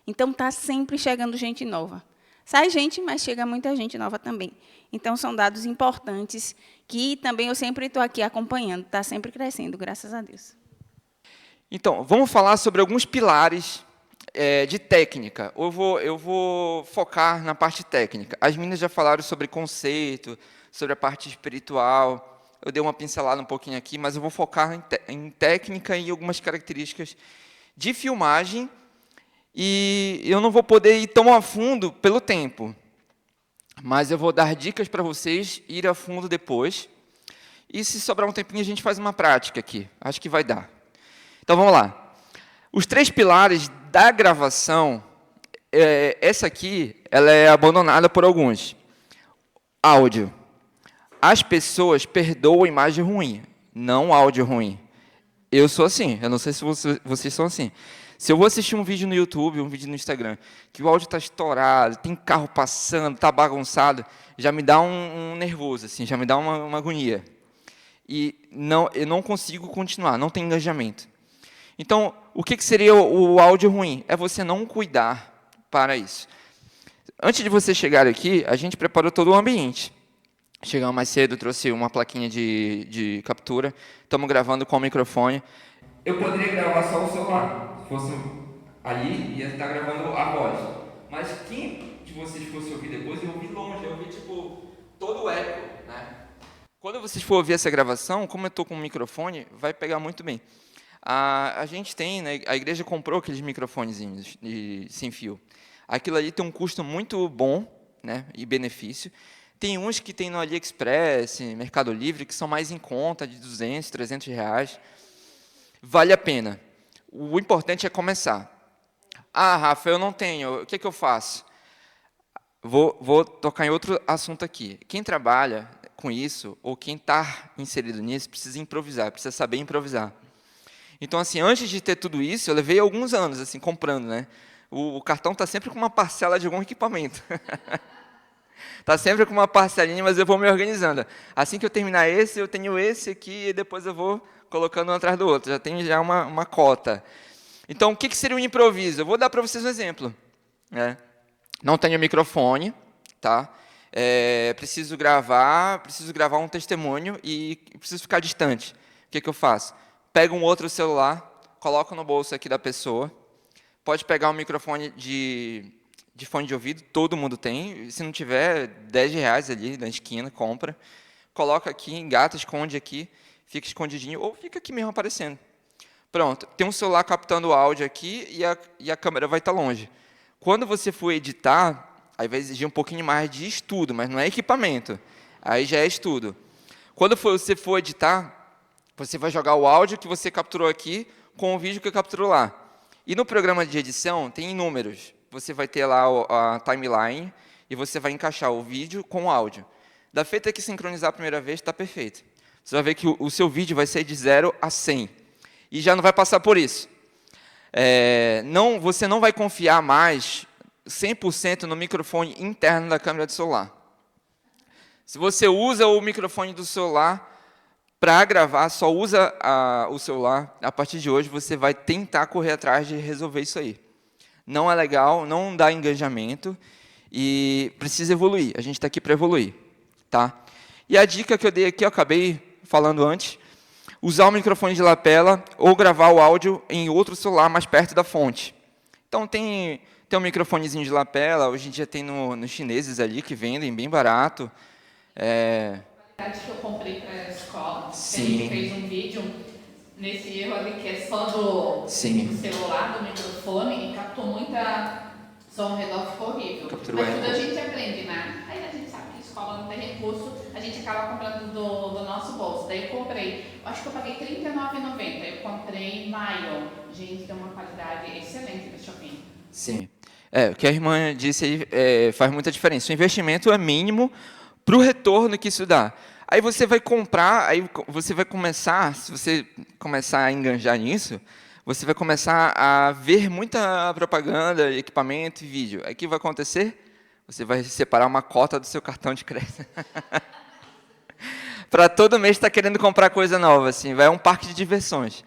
[SPEAKER 1] Então, está sempre chegando gente nova. Sai gente, mas chega muita gente nova também. Então, são dados importantes que também eu sempre estou aqui acompanhando. Está sempre crescendo, graças a Deus.
[SPEAKER 4] Então, vamos falar sobre alguns pilares de técnica. Eu vou focar na parte técnica. As meninas já falaram sobre conceito, sobre a parte espiritual. Eu dei uma pincelada um pouquinho aqui, mas eu vou focar em técnica e algumas características de filmagem. E eu não vou poder ir tão a fundo pelo tempo, mas eu vou dar dicas para vocês ir a fundo depois. E se sobrar um tempinho, a gente faz uma prática aqui. Acho que vai dar. Então, vamos lá. Os 3 pilares da gravação, essa aqui, ela é abandonada por alguns. Áudio. As pessoas perdoam imagem ruim, não áudio ruim. Eu sou assim, eu não sei se vocês são assim. Se eu vou assistir um vídeo no YouTube, um vídeo no Instagram, que o áudio está estourado, tem carro passando, está bagunçado, já me dá um nervoso, assim, já me dá uma agonia. E eu não consigo continuar, não tem engajamento. Então, o que seria o áudio ruim? É você não cuidar para isso. Antes de você chegar aqui, a gente preparou todo o ambiente. Chegamos mais cedo, trouxe uma plaquinha de captura, estamos gravando com o microfone. Eu poderia gravar só o celular, se fosse ali, ia estar gravando a voz. Mas quem de vocês fosse ouvir depois, eu ouvi longe, eu ouvi tipo todo o eco, né? Quando vocês for ouvir essa gravação, como eu estou com o microfone, vai pegar muito bem. A gente tem, né, a igreja comprou aqueles microfonezinhos sem fio. Aquilo ali tem um custo muito bom, né, e benefício. Tem uns que tem no AliExpress, Mercado Livre, que são mais em conta, de 200, 300 reais. Vale a pena. O importante é começar. Ah, Rafa, eu não tenho, o que eu faço? Vou tocar em outro assunto aqui. Quem trabalha com isso, ou quem está inserido nisso, precisa improvisar, precisa saber improvisar. Então, assim, antes de ter tudo isso, eu levei alguns anos assim, comprando, né? O cartão está sempre com uma parcela de algum equipamento. Está sempre com uma parcelinha, mas eu vou me organizando. Assim que eu terminar esse, eu tenho esse aqui, e depois eu vou colocando um atrás do outro. Já tenho uma cota. Então, o que seria um improviso? Eu vou dar para vocês um exemplo. Né? Não tenho microfone, tá? Preciso gravar um testemunho e preciso ficar distante. O que eu faço? Pego um outro celular, coloco no bolso aqui da pessoa. Pode pegar um microfone de fone de ouvido, todo mundo tem. Se não tiver, 10 reais ali na esquina, compra. Coloca aqui, engata, esconde aqui, fica escondidinho, ou fica aqui mesmo aparecendo. Pronto, tem um celular captando o áudio aqui e a câmera vai estar longe. Quando você for editar, aí vai exigir um pouquinho mais de estudo, mas não é equipamento. Aí já é estudo. Quando você for editar, você vai jogar o áudio que você capturou aqui com o vídeo que capturou lá. E no programa de edição tem números. Você vai ter lá a timeline e você vai encaixar o vídeo com o áudio. Da feita que sincronizar a primeira vez, está perfeito. Você vai ver que o seu vídeo vai ser de 0 a 100. E já não vai passar por isso. Você não vai confiar mais 100% no microfone interno da câmera do celular. Se você usa o microfone do celular para gravar, só usa o celular, a partir de hoje você vai tentar correr atrás de resolver isso aí. Não é legal, não dá engajamento e precisa evoluir. A gente está aqui para evoluir. Tá? E a dica que eu dei aqui, eu acabei falando antes, usar o microfone de lapela ou gravar o áudio em outro celular mais perto da fonte. Então, tem um microfonezinho de lapela, hoje em dia tem nos chineses ali, que vendem bem barato.
[SPEAKER 3] Que eu comprei para a escola,
[SPEAKER 4] Sim.
[SPEAKER 3] a gente fez um vídeo nesse erro ali que é só do celular, do microfone, e captou muita som ao redor, ficou horrível.
[SPEAKER 4] Capturou
[SPEAKER 3] mas tudo a gente aprende, né? Aí a gente sabe que a escola não tem recurso, a gente acaba comprando do nosso bolso. Daí eu comprei, acho que eu paguei R$39,90, eu comprei Nylon. Gente, tem uma qualidade excelente do Shopping.
[SPEAKER 4] Sim. O que a irmã disse aí faz muita diferença. O investimento é mínimo para o retorno que isso dá. Aí você vai comprar, aí você vai começar, se você começar a enganjar nisso, você vai começar a ver muita propaganda, equipamento e vídeo. Aí o que vai acontecer? Você vai separar uma cota do seu cartão de crédito. Para todo mês estar querendo comprar coisa nova, assim, vai um parque de diversões.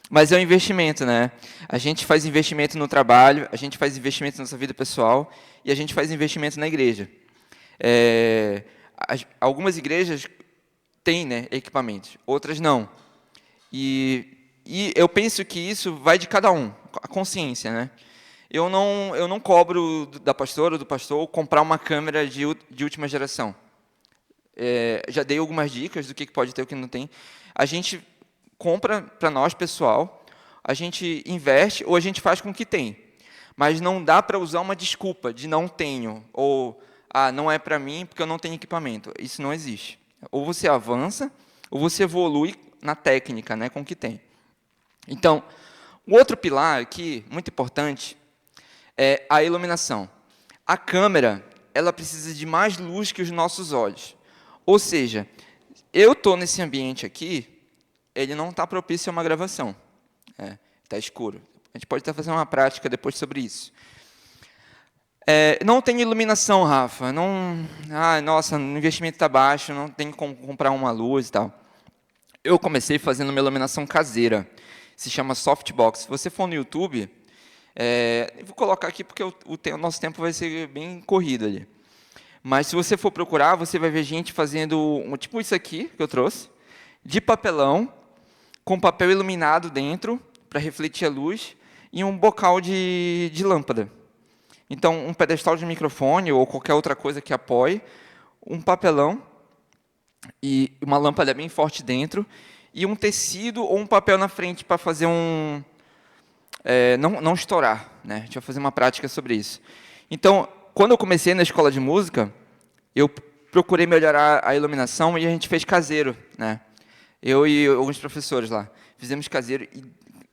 [SPEAKER 4] Mas é um investimento, né? A gente faz investimento no trabalho, a gente faz investimento na nossa vida pessoal e a gente faz investimento na igreja. Algumas igrejas têm, né, equipamentos, outras não. E eu penso que isso vai de cada um, a consciência, né? Eu não cobro da pastora ou do pastor comprar uma câmera de última geração. Já dei algumas dicas do que pode ter e o que não tem. A gente compra para nós, pessoal, a gente investe ou a gente faz com o que tem. Mas não dá para usar uma desculpa de não tenho, ou não é para mim porque eu não tenho equipamento. Isso não existe. Ou você avança, ou você evolui na técnica, né, com o que tem. Então, o outro pilar aqui, muito importante, é a iluminação. A câmera, ela precisa de mais luz que os nossos olhos. Ou seja, eu estou nesse ambiente aqui, ele não está propício a uma gravação. Está escuro. A gente pode até fazer uma prática depois sobre isso. Não tem iluminação, Rafa. Nossa, o investimento está baixo, não tem como comprar uma luz e tal. Eu comecei fazendo uma iluminação caseira. Se chama softbox. Se você for no YouTube, eu vou colocar aqui porque o nosso tempo vai ser bem corrido ali. Mas se você for procurar, você vai ver gente fazendo tipo isso aqui que eu trouxe, de papelão, com papel iluminado dentro, para refletir a luz, e um bocal de lâmpada. Então, um pedestal de microfone ou qualquer outra coisa que apoie, um papelão e uma lâmpada bem forte dentro, e um tecido ou um papel na frente para fazer não estourar. Né? A gente vai fazer uma prática sobre isso. Então, quando eu comecei na escola de música, eu procurei melhorar a iluminação e a gente fez caseiro. Né? Eu e alguns professores lá. Fizemos caseiro e,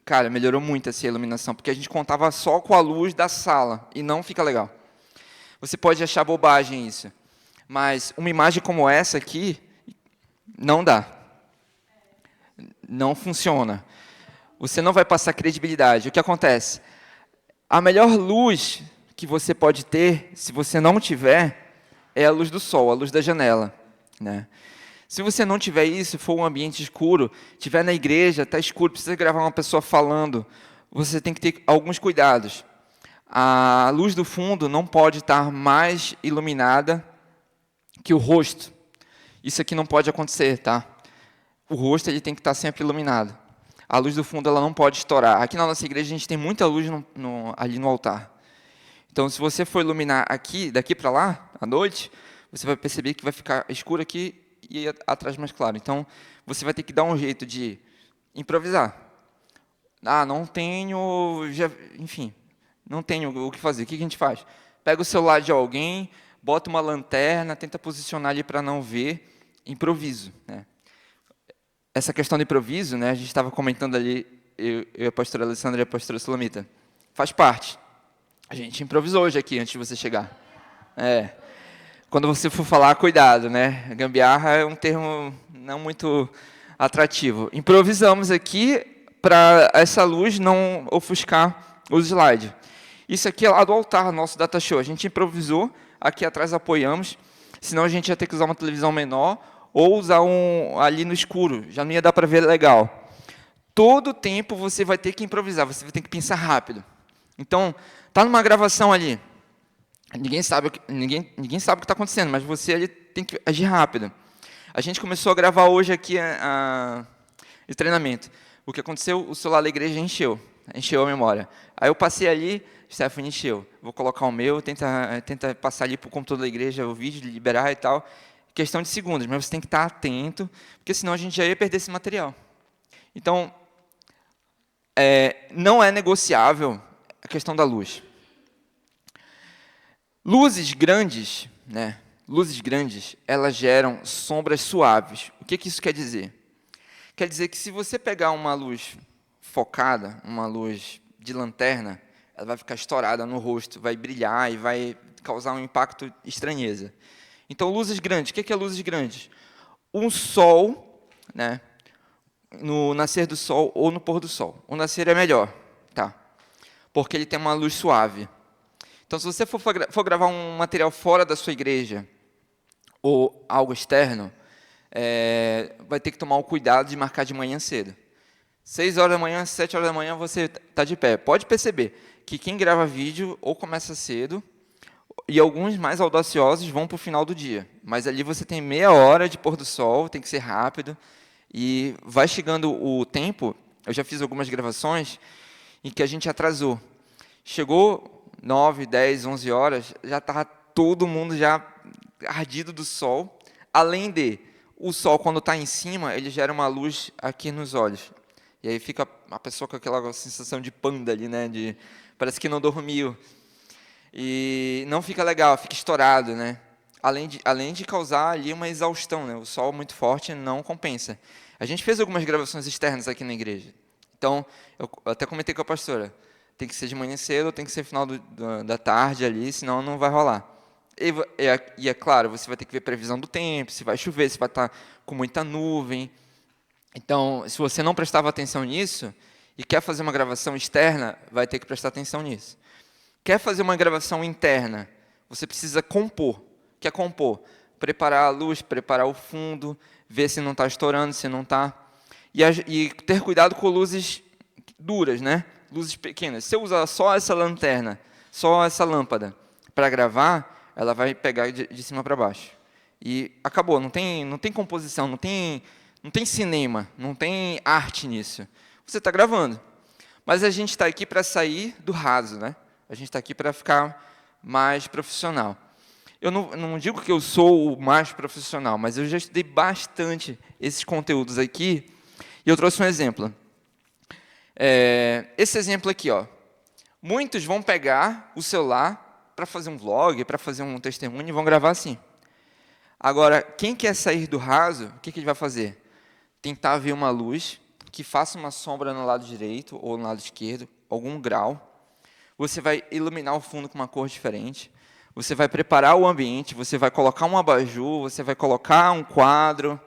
[SPEAKER 4] cara, melhorou muito essa iluminação, porque a gente contava só com a luz da sala e não fica legal. Você pode achar bobagem isso, mas uma imagem como essa aqui não dá. Não funciona. Você não vai passar credibilidade. O que acontece? A melhor luz que você pode ter, se você não tiver, é a luz do sol, a luz da janela. Né? Se você não tiver isso, for um ambiente escuro, estiver na igreja, está escuro, precisa gravar uma pessoa falando, você tem que ter alguns cuidados. A luz do fundo não pode estar mais iluminada que o rosto. Isso aqui não pode acontecer, tá? O rosto ele tem que estar sempre iluminado. A luz do fundo ela não pode estourar. Aqui na nossa igreja a gente tem muita luz ali no altar. Então, se você for iluminar aqui, daqui para lá, à noite, você vai perceber que vai ficar escuro aqui e atrás mais claro. Então, você vai ter que dar um jeito de improvisar. Não tenho... enfim, não tenho o que fazer. O que a gente faz? Pega o celular de alguém, bota uma lanterna, tenta posicionar ali para não ver, improviso. Né? Essa questão do improviso, né, a gente estava comentando ali, eu a pastora Alessandra e a pastora Sulamita, faz parte. A gente improvisou hoje aqui, antes de você chegar. Quando você for falar, cuidado, né? Gambiarra é um termo não muito atrativo. Improvisamos aqui para essa luz não ofuscar os slides. Isso aqui é lá do altar, nosso data show. A gente improvisou, aqui atrás apoiamos, senão a gente ia ter que usar uma televisão menor ou usar ali no escuro, já não ia dar para ver legal. Todo tempo você vai ter que improvisar, você vai ter que pensar rápido. Então, está numa gravação ali, ninguém sabe o que está acontecendo, mas você ali tem que agir rápido. A gente começou a gravar hoje aqui o treinamento. O que aconteceu, o celular da igreja encheu a memória. Aí eu passei ali, Stephanie encheu. Vou colocar o meu, tenta passar ali para o computador da igreja o vídeo, liberar e tal. Questão de segundos, mas você tem que estar atento, porque senão a gente já ia perder esse material. Então, não é negociável a questão da luz. Luzes grandes, né? Luzes grandes, elas geram sombras suaves. O que isso quer dizer? Quer dizer que se você pegar uma luz focada, uma luz de lanterna, ela vai ficar estourada no rosto, vai brilhar e vai causar um impacto estranheza. Então, luzes grandes. O que é luzes grandes? Um sol, né, no nascer do sol ou no pôr do sol. O nascer é melhor, tá? Porque ele tem uma luz suave. Então, se você for gravar um material fora da sua igreja ou algo externo, vai ter que tomar o cuidado de marcar de manhã cedo. 6 horas da manhã, 7 horas da manhã, você está de pé. Pode perceber que quem grava vídeo ou começa cedo, e alguns mais audaciosos vão para o final do dia. Mas ali você tem meia hora de pôr do sol, tem que ser rápido. E vai chegando o tempo, eu já fiz algumas gravações, em que a gente atrasou. Chegou 9, 10, 11 horas, já estava todo mundo já ardido do sol. Além de, o sol, quando está em cima, ele gera uma luz aqui nos olhos. E aí fica a pessoa com aquela sensação de panda ali, né? Parece que não dormiu. E não fica legal, fica estourado, né? Além de causar ali uma exaustão, né? O sol muito forte não compensa. A gente fez algumas gravações externas aqui na igreja. Então, eu até comentei com a pastora, tem que ser de manhã cedo, tem que ser final da tarde ali, senão não vai rolar. E é claro, você vai ter que ver previsão do tempo, se vai chover, se vai estar com muita nuvem. Então, se você não prestava atenção nisso, e quer fazer uma gravação externa, vai ter que prestar atenção nisso. Quer fazer uma gravação interna, você precisa compor. Quer compor? Preparar a luz, preparar o fundo, ver se não está estourando, se não está. E ter cuidado com luzes duras, né? Luzes pequenas. Se eu usar só essa lanterna, só essa lâmpada, para gravar, ela vai pegar de cima para baixo. E acabou, não tem composição, não tem cinema, não tem arte nisso. Você está gravando. Mas a gente está aqui para sair do raso, né? A gente está aqui para ficar mais profissional. Eu não digo que eu sou o mais profissional, mas eu já estudei bastante esses conteúdos aqui, e eu trouxe um exemplo. Esse exemplo aqui, ó. Muitos vão pegar o celular para fazer um vlog, para fazer um testemunho, e vão gravar assim. Agora, quem quer sair do raso, o que ele vai fazer? Tentar ver uma luz que faça uma sombra no lado direito ou no lado esquerdo, algum grau. Você vai iluminar o fundo com uma cor diferente. Você vai preparar o ambiente, você vai colocar um abajur, você vai colocar um quadro,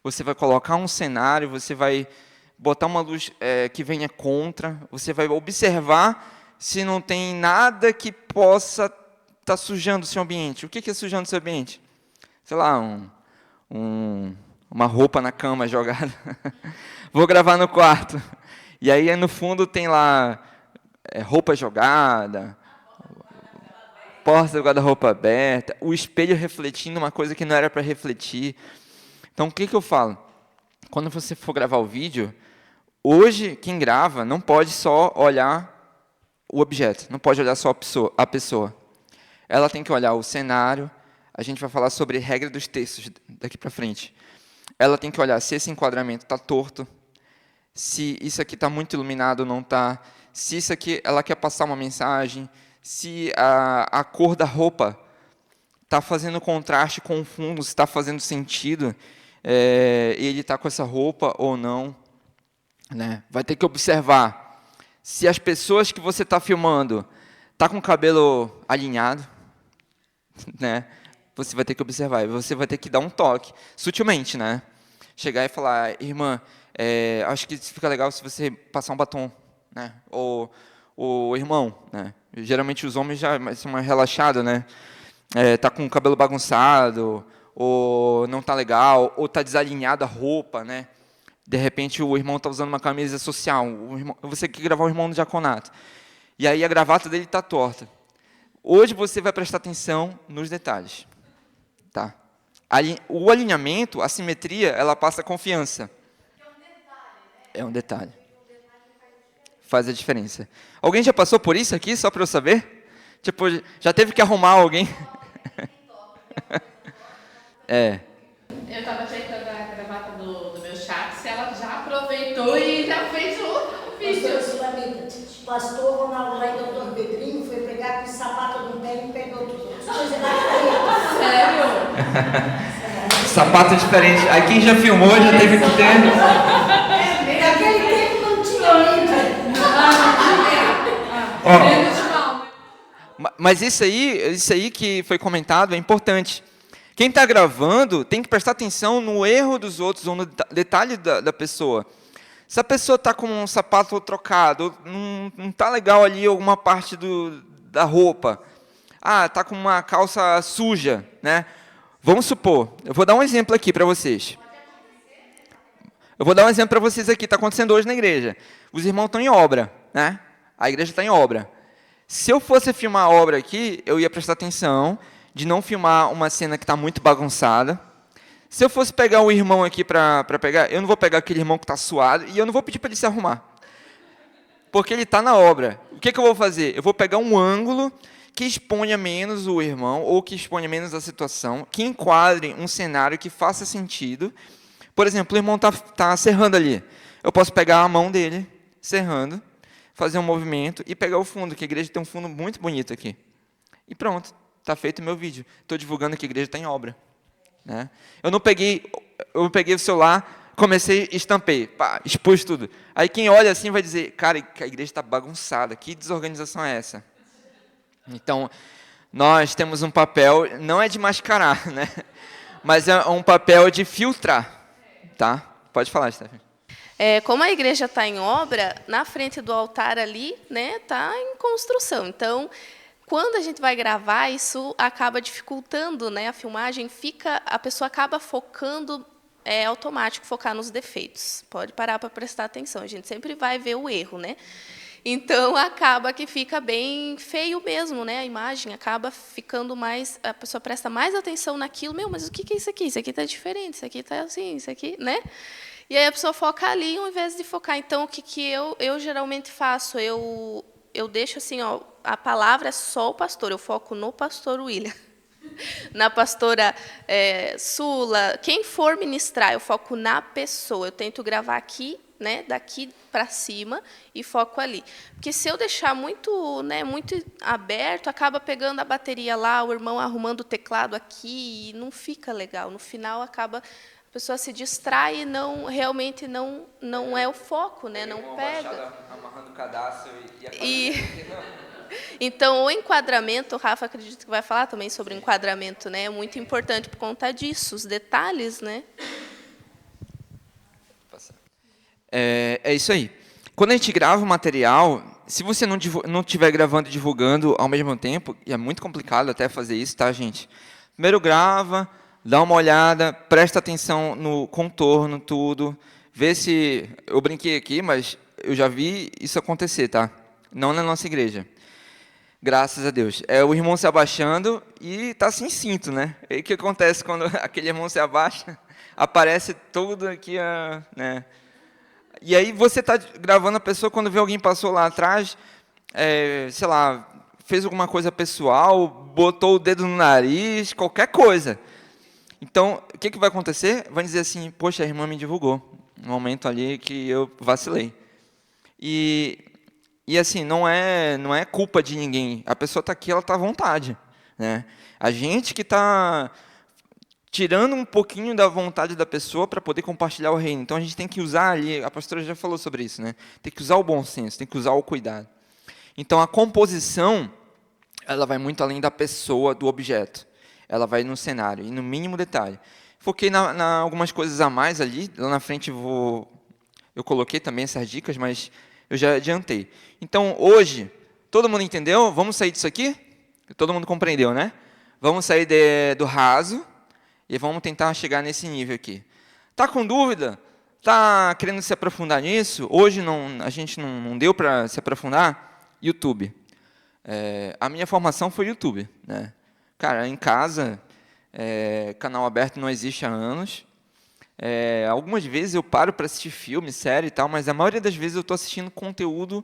[SPEAKER 4] você vai colocar um cenário, você vai botar uma luz que venha contra, você vai observar se não tem nada que possa estar sujando o seu ambiente. O que é sujando o seu ambiente? Sei lá, uma roupa na cama jogada. Vou gravar no quarto. E aí, no fundo, tem lá roupa jogada, porta do guarda-roupa aberta, o espelho refletindo uma coisa que não era para refletir. Então, o que eu falo? Quando você for gravar o vídeo, hoje, quem grava não pode só olhar o objeto, não pode olhar só a pessoa. Ela tem que olhar o cenário. A gente vai falar sobre regra dos textos daqui para frente. Ela tem que olhar se esse enquadramento está torto, se isso aqui está muito iluminado ou não está, se isso aqui ela quer passar uma mensagem, se a cor da roupa está fazendo contraste com o fundo, se está fazendo sentido ele está com essa roupa ou não. Né? Vai ter que observar se as pessoas que você está filmando estão com o cabelo alinhado. Né? Você vai ter que observar, e você vai ter que dar um toque, sutilmente, né? Chegar e falar, irmã, acho que fica legal se você passar um batom, né? Ou irmão, né? Geralmente os homens já são mais relaxados, né? Tá com o cabelo bagunçado, ou não tá legal, ou tá desalinhada a roupa, né? De repente o irmão tá usando uma camisa social, você quer gravar o irmão no diaconato, e aí a gravata dele tá torta. Hoje você vai prestar atenção nos detalhes. Tá? O alinhamento, a simetria, ela passa confiança. É um detalhe. Faz a diferença. Alguém já passou por isso aqui, só para eu saber? Tipo, já teve que arrumar alguém?
[SPEAKER 5] Eu estava checkando a gravata do meu chat, se ela já aproveitou e já fez o vídeo.
[SPEAKER 6] Pastor Ronaldo lá em Doutor Pedrinho foi pegar com o sapato no pé e pegou tudo.
[SPEAKER 5] Sério?
[SPEAKER 4] Sapato diferente. Aí quem já filmou já teve que ter.
[SPEAKER 6] Naquele tempo não tinha
[SPEAKER 4] Mas isso aí que foi comentado é importante. Quem está gravando tem que prestar atenção no erro dos outros ou no detalhe da pessoa. Se a pessoa está com um sapato trocado, não está legal ali alguma parte da roupa. Está com uma calça suja, né? Vamos supor, eu vou dar um exemplo aqui para vocês. Está acontecendo hoje na igreja. Os irmãos estão em obra, né? A igreja está em obra. Se eu fosse filmar a obra aqui, eu ia prestar atenção de não filmar uma cena que está muito bagunçada. Se eu fosse pegar um irmão aqui para pegar, eu não vou pegar aquele irmão que está suado e eu não vou pedir para ele se arrumar. Porque ele está na obra. O que eu vou fazer? Eu vou pegar um ângulo que exponha menos o irmão ou que exponha menos a situação, que enquadre um cenário que faça sentido. Por exemplo, o irmão está serrando ali. Eu posso pegar a mão dele, serrando, fazer um movimento e pegar o fundo, que a igreja tem um fundo muito bonito aqui. E pronto, está feito o meu vídeo. Estou divulgando que a igreja está em obra. Né? Eu peguei o celular, comecei, estampei, pá, expus tudo. Aí quem olha assim vai dizer, cara, a igreja está bagunçada, que desorganização é essa? Então, nós temos um papel, não é de mascarar, né? Mas é um papel de filtrar, tá? Pode falar, Stephanie.
[SPEAKER 2] Como a igreja está em obra, na frente do altar ali, né, está em construção. Então, quando a gente vai gravar, isso acaba dificultando, né, a filmagem, a pessoa acaba focando, automático focar nos defeitos. Pode parar para prestar atenção, a gente sempre vai ver o erro, né? Então, acaba que fica bem feio mesmo, né? A imagem acaba ficando mais... A pessoa presta mais atenção naquilo. Mas o que é isso aqui? Isso aqui está diferente, isso aqui está assim, isso aqui... né? E aí a pessoa foca ali, ao invés de focar. Então, o que eu geralmente faço? Eu deixo assim, ó, a palavra é só o pastor. Eu foco no pastor William. Na pastora Sula. Quem for ministrar, eu foco na pessoa. Eu tento gravar aqui, né, daqui para cima e foco ali. Porque se eu deixar muito, né, muito aberto, acaba pegando a bateria lá, o irmão arrumando o teclado aqui, e não fica legal. No final, acaba... A pessoa se distrai e realmente não é o foco, né, não pega.
[SPEAKER 4] Amarrando o cadastro
[SPEAKER 2] Então, o enquadramento, o Rafa acredito que vai falar também sobre enquadramento, né? É muito importante por conta disso, os detalhes, né?
[SPEAKER 4] É isso aí. Quando a gente grava o material, se você não estiver gravando e divulgando ao mesmo tempo, e é muito complicado até fazer isso, tá, gente? Primeiro grava, dá uma olhada, presta atenção no contorno, tudo, vê se... Eu brinquei aqui, mas eu já vi isso acontecer, tá? Não na nossa igreja. Graças a Deus. É o irmão se abaixando e está sem cinto, né? E o que acontece quando aquele irmão se abaixa? Aparece tudo aqui, né? E aí você está gravando a pessoa, quando vê alguém passou lá atrás, sei lá, fez alguma coisa pessoal, botou o dedo no nariz, qualquer coisa. Então, o que vai acontecer? Vai dizer assim, poxa, a irmã me divulgou. Um momento ali que eu vacilei. E assim, não é culpa de ninguém. A pessoa está aqui, ela está à vontade, né? A gente que está tirando um pouquinho da vontade da pessoa para poder compartilhar o reino. Então, a gente tem que usar ali, a pastora já falou sobre isso, né? Tem que usar o bom senso, tem que usar o cuidado. Então, a composição, ela vai muito além da pessoa, do objeto. Ela vai no cenário, e no mínimo detalhe. Foquei na algumas coisas a mais ali, lá na frente eu coloquei também essas dicas, mas eu já adiantei. Então, hoje, todo mundo entendeu? Vamos sair disso aqui? Todo mundo compreendeu, né? Vamos sair do raso e vamos tentar chegar nesse nível aqui. Está com dúvida? Está querendo se aprofundar nisso? Hoje a gente não deu para se aprofundar? YouTube. A minha formação foi YouTube, né? Cara, em casa, canal aberto não existe há anos. Algumas vezes eu paro para assistir filme, série e tal, mas a maioria das vezes eu estou assistindo conteúdo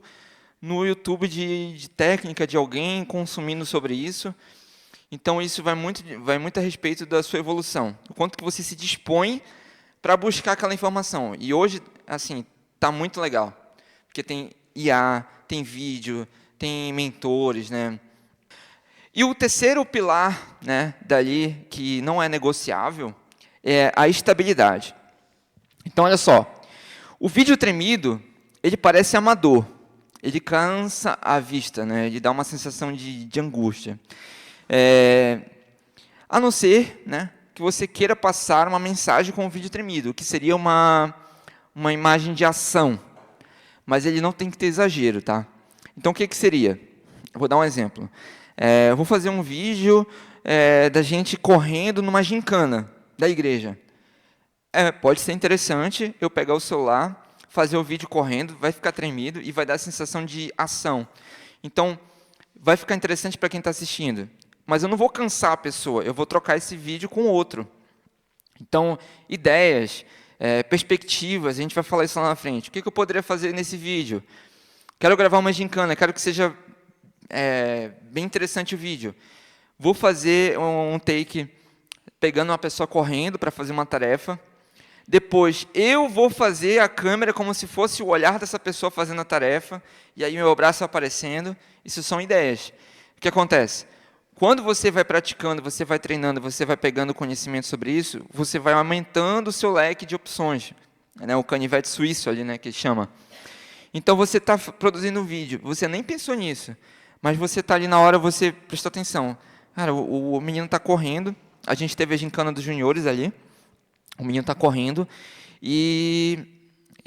[SPEAKER 4] no YouTube de técnica de alguém consumindo sobre isso. Então, isso vai muito a respeito da sua evolução. O quanto que você se dispõe para buscar aquela informação. E hoje, assim, está muito legal. Porque tem IA, tem vídeo, tem mentores, né? E o terceiro pilar, né, dali, que não é negociável, é a estabilidade. Então, olha só. O vídeo tremido, ele parece amador. Ele cansa a vista, né? Ele dá uma sensação de angústia. A não ser, né, que você queira passar uma mensagem com o vídeo tremido, que seria uma imagem de ação. Mas ele não tem que ter exagero, tá? Então, o que seria? Eu vou dar um exemplo. Eu vou fazer um vídeo da gente correndo numa gincana da igreja. Pode ser interessante eu pegar o celular, fazer o vídeo correndo, vai ficar tremido e vai dar a sensação de ação. Então, vai ficar interessante para quem está assistindo. Mas eu não vou cansar a pessoa, eu vou trocar esse vídeo com outro. Então, ideias, perspectivas, a gente vai falar isso lá na frente. O que eu poderia fazer nesse vídeo? Quero gravar uma gincana, quero que seja bem interessante o vídeo. Vou fazer um take pegando uma pessoa correndo para fazer uma tarefa. Depois, eu vou fazer a câmera como se fosse o olhar dessa pessoa fazendo a tarefa, e aí meu braço aparecendo. Isso são ideias. O que acontece? Quando você vai praticando, você vai treinando, você vai pegando conhecimento sobre isso, você vai aumentando o seu leque de opções. né, o canivete suíço ali, né, que chama. Então, você está produzindo um vídeo, você nem pensou nisso, mas você está ali na hora, você prestou atenção. Cara, o menino está correndo, a gente teve a gincana dos juniores ali, o menino está correndo, e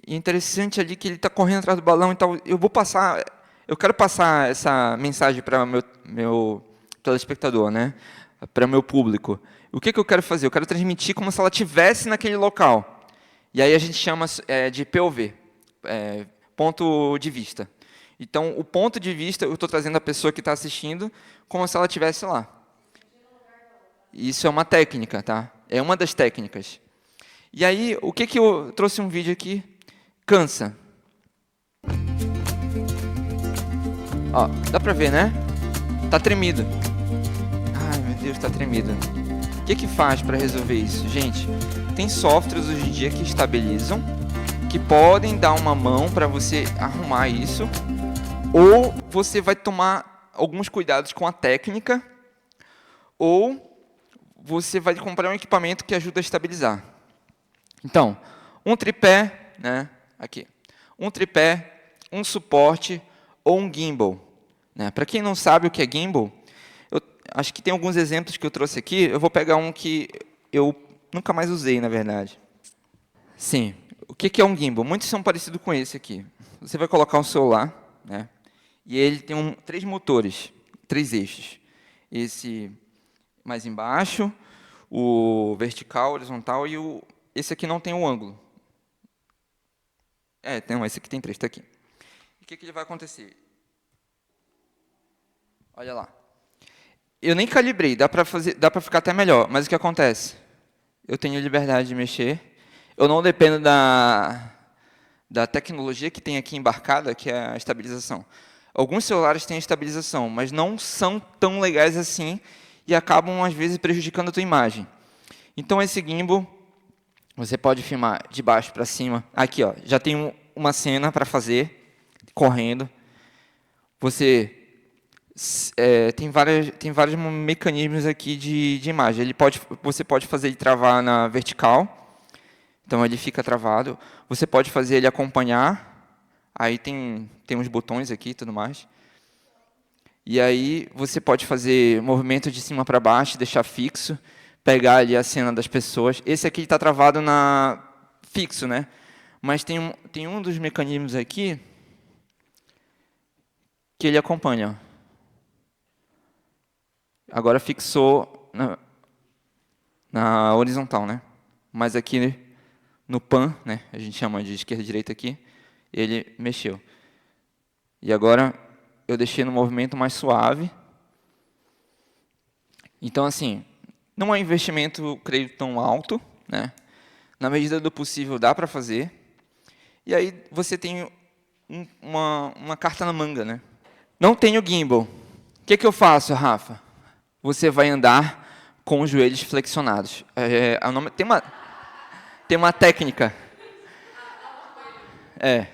[SPEAKER 4] interessante ali que ele está correndo atrás do balão e tal. Eu quero passar essa mensagem para o meu telespectador, né, para o meu público. O que eu quero fazer? Eu quero transmitir como se ela estivesse naquele local. E aí a gente chama de POV, ponto de vista. Então, o ponto de vista, eu estou trazendo a pessoa que está assistindo como se ela estivesse lá. Isso é uma técnica, tá? É uma das técnicas. E aí, o que eu trouxe um vídeo aqui? Cansa. Ó, dá para ver, né? Tá tremido. Ai, meu Deus, tá tremido. O que faz para resolver isso? Gente, tem softwares hoje em dia que estabilizam, que podem dar uma mão para você arrumar isso, ou você vai tomar alguns cuidados com a técnica, ou você vai comprar um equipamento que ajuda a estabilizar. Então, um tripé, né, aqui, um tripé, um suporte ou um gimbal. Né? Para quem não sabe o que é gimbal, eu acho que tem alguns exemplos que eu trouxe aqui, eu vou pegar um que eu nunca mais usei, na verdade. Sim, o que é um gimbal? Muitos são parecidos com esse aqui. Você vai colocar um celular, né? E ele tem 3 motores, 3 eixos. Esse mais embaixo, o vertical, horizontal e esse aqui não tem o ângulo. Esse aqui tem 3, está aqui. E o que ele vai acontecer? Olha lá. Eu nem calibrei, dá para ficar até melhor, mas o que acontece? Eu tenho liberdade de mexer, eu não dependo da tecnologia que tem aqui embarcada, que é a estabilização. Alguns celulares têm estabilização, mas não são tão legais assim e acabam, às vezes, prejudicando a tua imagem. Então, esse gimbal, você pode filmar de baixo para cima. Aqui, ó, já tem uma cena para fazer, correndo. Você tem vários mecanismos aqui de imagem. Você pode fazer ele travar na vertical, então ele fica travado. Você pode fazer ele acompanhar, aí tem uns botões aqui e tudo mais. E aí você pode fazer movimento de cima para baixo, deixar fixo, pegar ali a cena das pessoas. Esse aqui está travado fixo, né? Mas tem um dos mecanismos aqui que ele acompanha. Ó. Agora fixou na horizontal, né? Mas aqui no pan, né? A gente chama de esquerda e direita aqui, ele mexeu. E agora eu deixei no movimento mais suave. Então, assim, não é um investimento, creio, tão alto, né? Na medida do possível dá para fazer. E aí você tem uma carta na manga, né? Não tenho gimbal. O que eu faço, Rafa? Você vai andar com os joelhos flexionados. Tem uma técnica.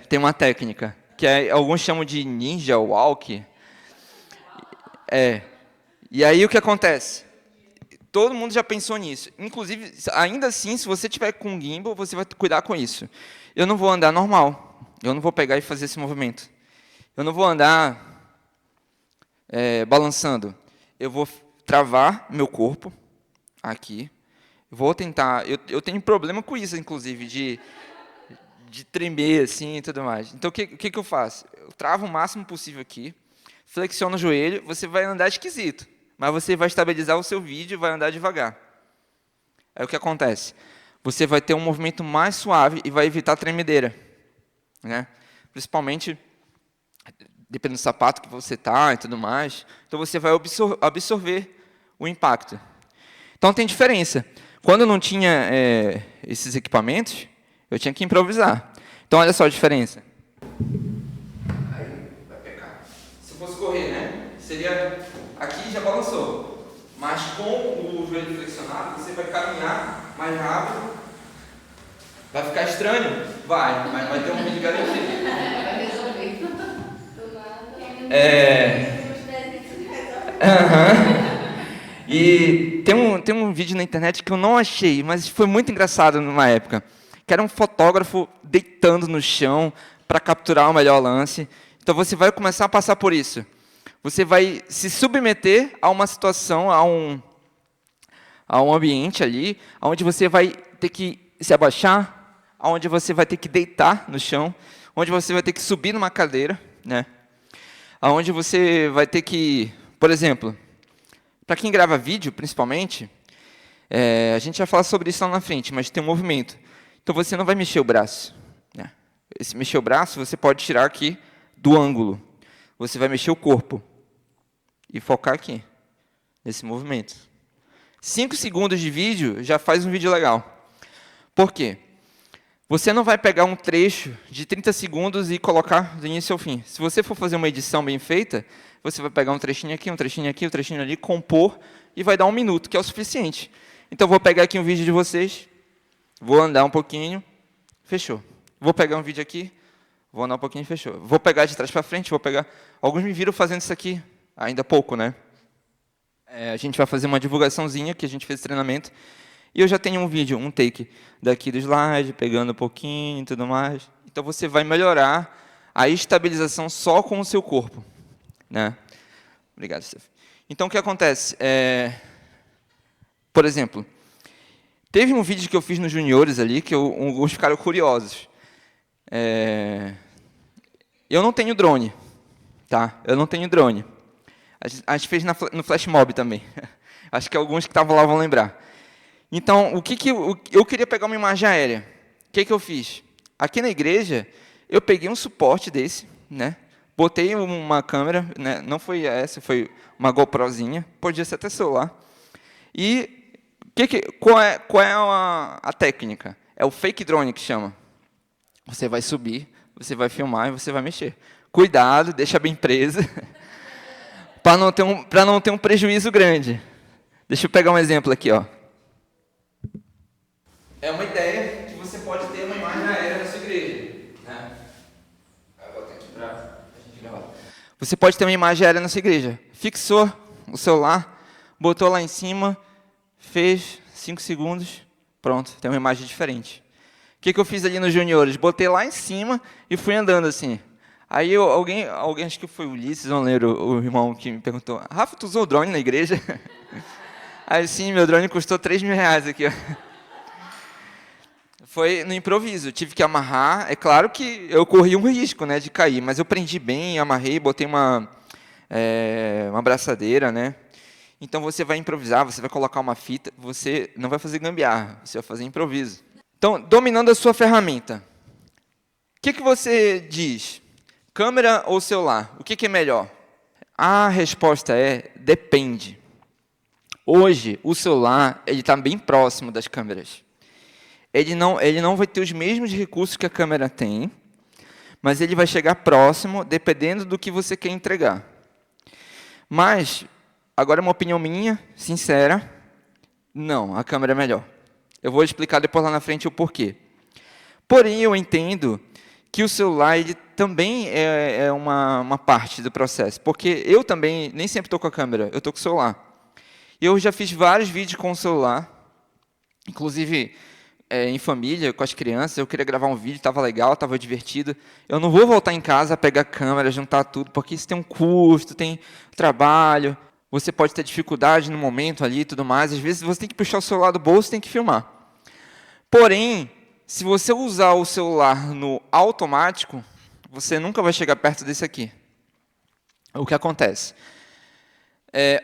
[SPEAKER 4] Tem uma técnica. Que alguns chamam de ninja walk. E aí o que acontece? Todo mundo já pensou nisso. Inclusive, ainda assim, se você tiver com gimbal, você vai cuidar com isso. Eu não vou andar normal. Eu não vou pegar e fazer esse movimento. Eu não vou andar balançando. Eu vou travar meu corpo aqui. Vou tentar. Eu tenho problema com isso, inclusive, de tremer assim e tudo mais. Então, o que eu faço? Eu travo o máximo possível aqui, flexiono o joelho, você vai andar esquisito, mas você vai estabilizar o seu vídeo e vai andar devagar. Aí o que acontece? Você vai ter um movimento mais suave e vai evitar tremedeira. Né? Principalmente, dependendo do sapato que você está e tudo mais, então você vai absorver o impacto. Então, tem diferença. Quando eu não tinha esses equipamentos, eu tinha que improvisar. Então, olha só a diferença. Aí, vai pegar. Se fosse correr, né? Seria... Aqui já balançou. Mas com o joelho flexionado, você vai caminhar mais rápido. Vai ficar estranho? Vai, mas vai ter um vídeo garantido.
[SPEAKER 3] Vai resolver.
[SPEAKER 4] E tem um vídeo na internet que eu não achei, mas foi muito engraçado numa época. quero um fotógrafo deitando no chão para capturar o melhor lance. Então, você vai começar a passar por isso. Você vai se submeter a uma situação, a um ambiente ali, onde você vai ter que se abaixar, onde você vai ter que deitar no chão, onde você vai ter que subir numa cadeira, né? Onde você vai ter que, por exemplo, para quem grava vídeo, principalmente, a gente vai falar sobre isso lá na frente, mas tem um movimento. Então, você não vai mexer o braço, né? Esse mexer o braço, você pode tirar aqui do ângulo. Você vai mexer o corpo e focar aqui, nesse movimento. 5 segundos de vídeo já faz um vídeo legal. Por quê? Você não vai pegar um trecho de 30 segundos e colocar do início ao fim. Se você for fazer uma edição bem feita, você vai pegar um trechinho aqui, um trechinho aqui, um trechinho ali, compor, e vai dar 1 minuto, que é o suficiente. Então, vou pegar aqui um vídeo de vocês, vou andar um pouquinho, fechou. Vou pegar um vídeo aqui, vou andar um pouquinho, fechou. Vou pegar de trás para frente, vou pegar... Alguns me viram fazendo isso aqui, ainda há pouco, né? A gente vai fazer uma divulgaçãozinha, que a gente fez treinamento, e eu já tenho um vídeo, um take daqui do slide, pegando um pouquinho e tudo mais. Então, você vai melhorar a estabilização só com o seu corpo, né? Obrigado, Steph. Então, o que acontece? Por exemplo, teve um vídeo que eu fiz nos juniores ali, que alguns ficaram curiosos. Eu não tenho drone, tá? Eu não tenho drone. A gente fez no Flash Mob também. Acho que alguns que estavam lá vão lembrar. Então, eu queria pegar uma imagem aérea. O que eu fiz? Aqui na igreja, eu peguei um suporte desse, né? Botei uma câmera, né? Não foi essa, foi uma GoProzinha, podia ser até celular. E qual é a técnica? É o fake drone que chama. Você vai subir, você vai filmar e você vai mexer. Cuidado, deixa bem presa, para não ter um prejuízo grande. Deixa eu pegar um exemplo aqui, ó. É uma ideia que você pode ter uma imagem aérea na sua igreja, né? Eu vou ter aqui para a gente gravar. Você pode ter uma imagem aérea na sua igreja. Fixou o celular, botou lá em cima, fez 5 segundos, pronto, tem uma imagem diferente. O que eu fiz ali nos juniores? Botei lá em cima e fui andando assim. Aí alguém, acho que foi o Ulisses, não lembro, o irmão que me perguntou, Rafa, tu usou o drone na igreja? Aí sim, meu drone custou 3 mil reais aqui, ó. Foi no improviso, tive que amarrar. É claro que eu corri um risco, né, de cair, mas eu prendi bem, amarrei, botei uma abraçadeira, né? Então, você vai improvisar, você vai colocar uma fita, você não vai fazer gambiarra, você vai fazer improviso. Então, dominando a sua ferramenta, o que você diz? Câmera ou celular? O que é melhor? A resposta é, depende. Hoje, o celular está bem próximo das câmeras. Ele não vai ter os mesmos recursos que a câmera tem, mas ele vai chegar próximo, dependendo do que você quer entregar. Mas, agora é uma opinião minha, sincera, não, a câmera é melhor. Eu vou explicar depois lá na frente o porquê. Porém, eu entendo que o celular ele também é uma parte do processo, porque eu também nem sempre estou com a câmera, eu estou com o celular. Eu já fiz vários vídeos com o celular, inclusive em família, com as crianças, eu queria gravar um vídeo, estava legal, estava divertido. Eu não vou voltar em casa, pegar a câmera, juntar tudo, porque isso tem um custo, tem trabalho, você pode ter dificuldade no momento ali e tudo mais. Às vezes você tem que puxar o celular do bolso e tem que filmar. Porém, se você usar o celular no automático, você nunca vai chegar perto desse aqui. O que acontece?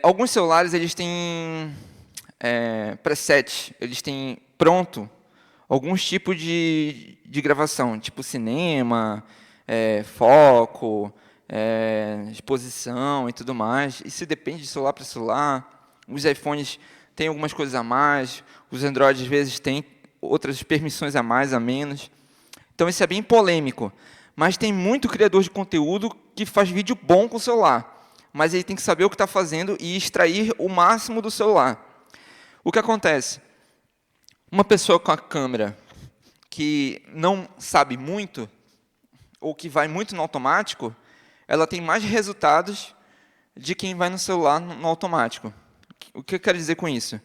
[SPEAKER 4] Alguns celulares eles têm preset, eles têm pronto alguns tipos de gravação, tipo cinema, foco, exposição e tudo mais. Isso depende de celular para celular. Os iPhones têm algumas coisas a mais, os Androids às vezes têm outras permissões a mais, a menos. Então, isso é bem polêmico. Mas tem muito criador de conteúdo que faz vídeo bom com o celular. Mas ele tem que saber o que está fazendo e extrair o máximo do celular. O que acontece? Uma pessoa com a câmera que não sabe muito, ou que vai muito no automático, ela tem mais resultados de quem vai no celular no automático. O que eu quero dizer com isso?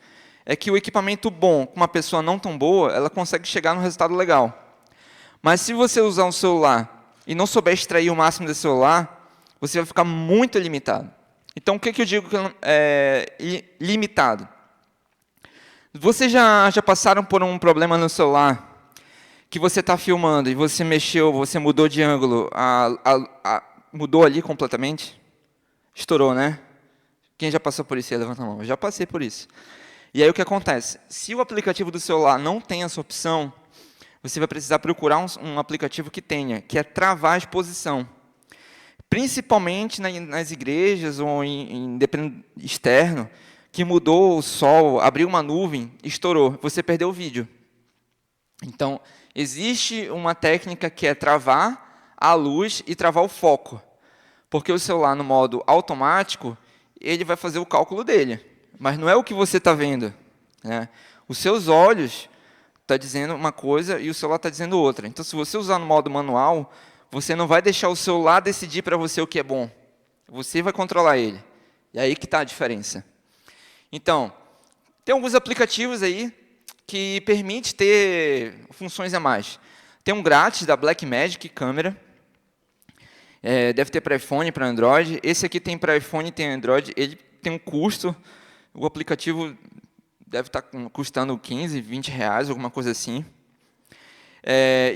[SPEAKER 4] é que o equipamento bom com uma pessoa não tão boa, ela consegue chegar no resultado legal. Mas se você usar um celular e não souber extrair o máximo desse celular, você vai ficar muito limitado. Então, o que eu digo que é limitado? Vocês já passaram por um problema no celular, que você está filmando e você mexeu, você mudou de ângulo, mudou ali completamente? Estourou, né? Quem já passou por isso? Levanta a mão. Eu já passei por isso. E aí o que acontece? Se o aplicativo do celular não tem essa opção, você vai precisar procurar um aplicativo que tenha, que é travar a exposição. Principalmente nas igrejas ou em externo, que mudou o sol, abriu uma nuvem, estourou, você perdeu o vídeo. Então, existe uma técnica que é travar a luz e travar o foco. Porque o celular, no modo automático, ele vai fazer o cálculo dele. Mas não é o que você está vendo, né? Os seus olhos estão dizendo uma coisa e o celular está dizendo outra. Então, se você usar no modo manual, você não vai deixar o celular decidir para você o que é bom. Você vai controlar ele. E aí que está a diferença. Então, tem alguns aplicativos aí que permitem ter funções a mais. Tem um grátis da Blackmagic Câmera. Deve ter para iPhone, para Android. Esse aqui tem para iPhone e tem Android. Ele tem um custo. O aplicativo deve estar custando 15, 20 reais, alguma coisa assim.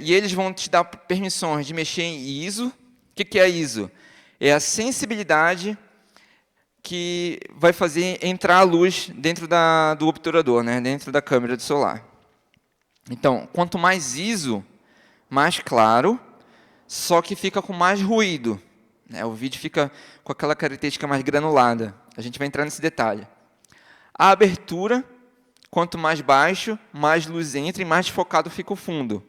[SPEAKER 4] E eles vão te dar permissões de mexer em ISO. O que é ISO? É a sensibilidade que vai fazer entrar a luz dentro do obturador, né? Dentro da câmera do celular. Então, quanto mais ISO, mais claro, só que fica com mais ruído, né? O vídeo fica com aquela característica mais granulada. A gente vai entrar nesse detalhe. A abertura, quanto mais baixo, mais luz entra e mais focado fica o fundo.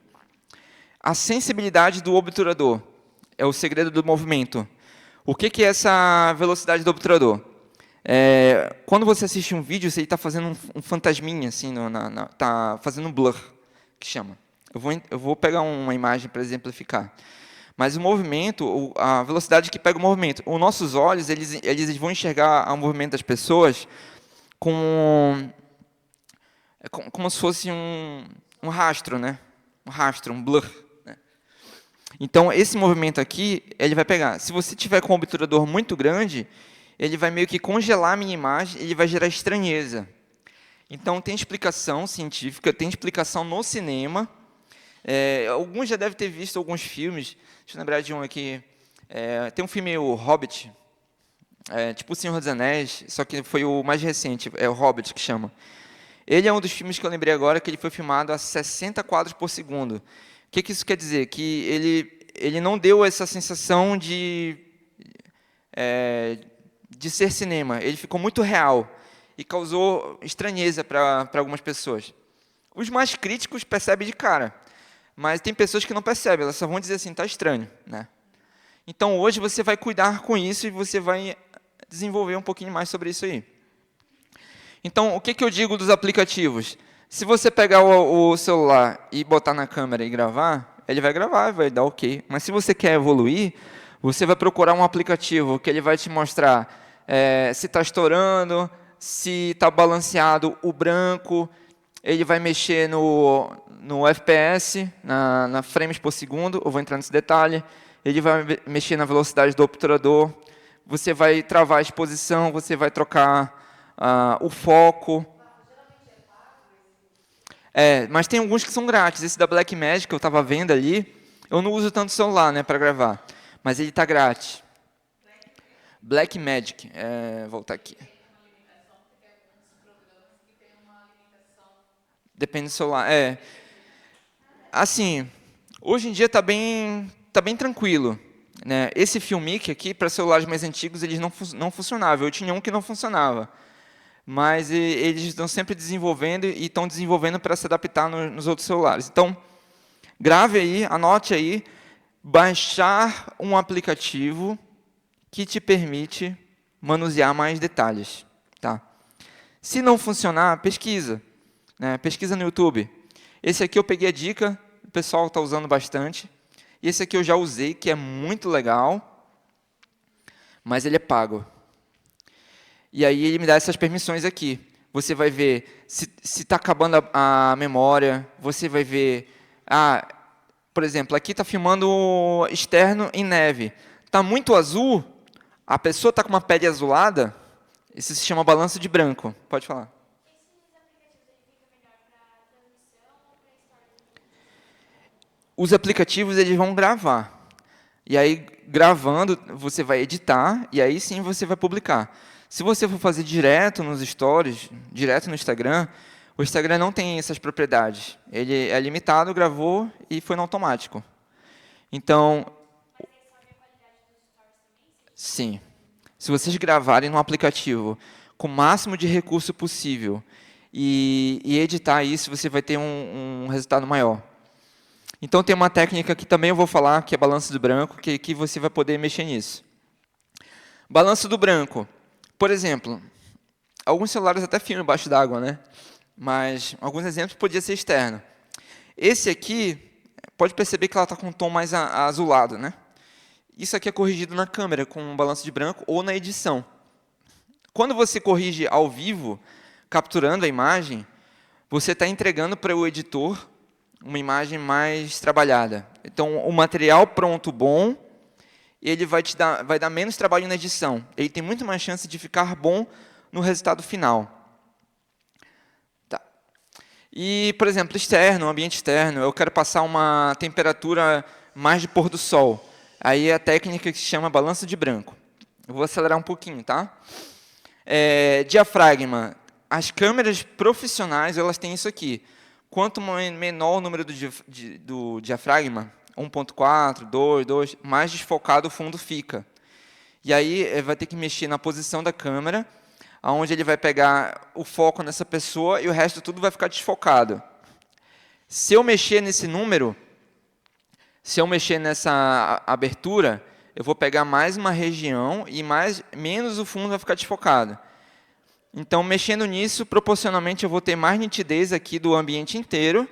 [SPEAKER 4] A sensibilidade do obturador é o segredo do movimento. O que é essa velocidade do obturador? Quando você assiste um vídeo, você está fazendo um fantasminha, assim, está fazendo um blur, que chama. Eu vou pegar uma imagem para exemplificar. Mas o movimento, a velocidade que pega o movimento, os nossos olhos, eles vão enxergar o movimento das pessoas como se fosse um rastro, né? Um rastro, um blur. Né? Então, esse movimento aqui, ele vai pegar. Se você tiver com um obturador muito grande, ele vai meio que congelar a minha imagem, ele vai gerar estranheza. Então, tem explicação científica, tem explicação no cinema. Alguns já devem ter visto alguns filmes. Deixa eu lembrar de um aqui. Tem um filme, o Hobbit, tipo O Senhor dos Anéis, só que foi o mais recente, é o Hobbit que chama. Ele é um dos filmes que eu lembrei agora, que ele foi filmado a 60 quadros por segundo. O que isso quer dizer? Que ele não deu essa sensação de ser cinema. Ele ficou muito real e causou estranheza para algumas pessoas. Os mais críticos percebem de cara, mas tem pessoas que não percebem, elas só vão dizer assim, está estranho, né? Então, hoje você vai cuidar com isso e você vai desenvolver um pouquinho mais sobre isso aí. Então, o que eu digo dos aplicativos? Se você pegar o celular e botar na câmera e gravar, ele vai gravar, vai dar ok. Mas se você quer evoluir, você vai procurar um aplicativo que ele vai te mostrar se está estourando, se está balanceado o branco, ele vai mexer no FPS, na frames por segundo, eu vou entrar nesse detalhe, ele vai mexer na velocidade do obturador, você vai travar a exposição, você vai trocar o foco. Mas tem alguns que são grátis. Esse da Blackmagic que eu estava vendo ali, eu não uso tanto celular, né, para gravar, mas ele está grátis. Blackmagic, voltar aqui. Depende do celular. Assim, hoje em dia está bem tranquilo. Né? Esse Filmic aqui, para celulares mais antigos, eles não funcionavam. Eu tinha um que não funcionava. Mas eles estão sempre desenvolvendo e estão desenvolvendo para se adaptar nos outros celulares. Então, grave aí, anote aí, baixar um aplicativo que te permite manusear mais detalhes. Tá? Se não funcionar, pesquisa. Né? Pesquisa no YouTube. Esse aqui eu peguei a dica, o pessoal está usando bastante. E esse aqui eu já usei, que é muito legal, mas ele é pago. E aí ele me dá essas permissões aqui. você vai ver se está acabando a memória, você vai ver... por exemplo, aqui está filmando externo em neve. Está muito azul, a pessoa está com uma pele azulada, isso se chama balanço de branco. Pode falar. Os aplicativos eles vão gravar. E aí, gravando, você vai editar, e aí sim você vai publicar. Se você for fazer direto nos stories, direto no Instagram, o Instagram não tem essas propriedades. Ele é limitado, gravou e foi no automático. Então, sim. Se vocês gravarem no aplicativo com o máximo de recurso possível e editar isso, você vai ter um resultado maior. Então, tem uma técnica que também eu vou falar, que é balanço do branco, que você vai poder mexer nisso. Balanço do branco. Por exemplo, alguns celulares até filmam embaixo d'água, né? Mas alguns exemplos podia ser externo. Esse aqui, pode perceber que ela está com um tom mais azulado, né? Isso aqui é corrigido na câmera, com um balanço de branco, ou na edição. Quando você corrige ao vivo, capturando a imagem, você está entregando para o editor uma imagem mais trabalhada. Então, o material pronto, bom, ele vai dar menos trabalho na edição. Ele tem muito mais chance de ficar bom no resultado final. Tá. E, por exemplo, externo, ambiente externo, eu quero passar uma temperatura mais de pôr do sol. Aí é a técnica que se chama balanço de branco. Eu vou acelerar um pouquinho, tá? Diafragma. As câmeras profissionais, elas têm isso aqui. Quanto menor o número do diafragma, 1.4, 2, mais desfocado o fundo fica. E aí vai ter que mexer na posição da câmera, onde ele vai pegar o foco nessa pessoa e o resto tudo vai ficar desfocado. Se eu mexer nesse número, se eu mexer nessa abertura, eu vou pegar mais uma região e menos o fundo vai ficar desfocado. Então, mexendo nisso, proporcionalmente, eu vou ter mais nitidez aqui do ambiente inteiro,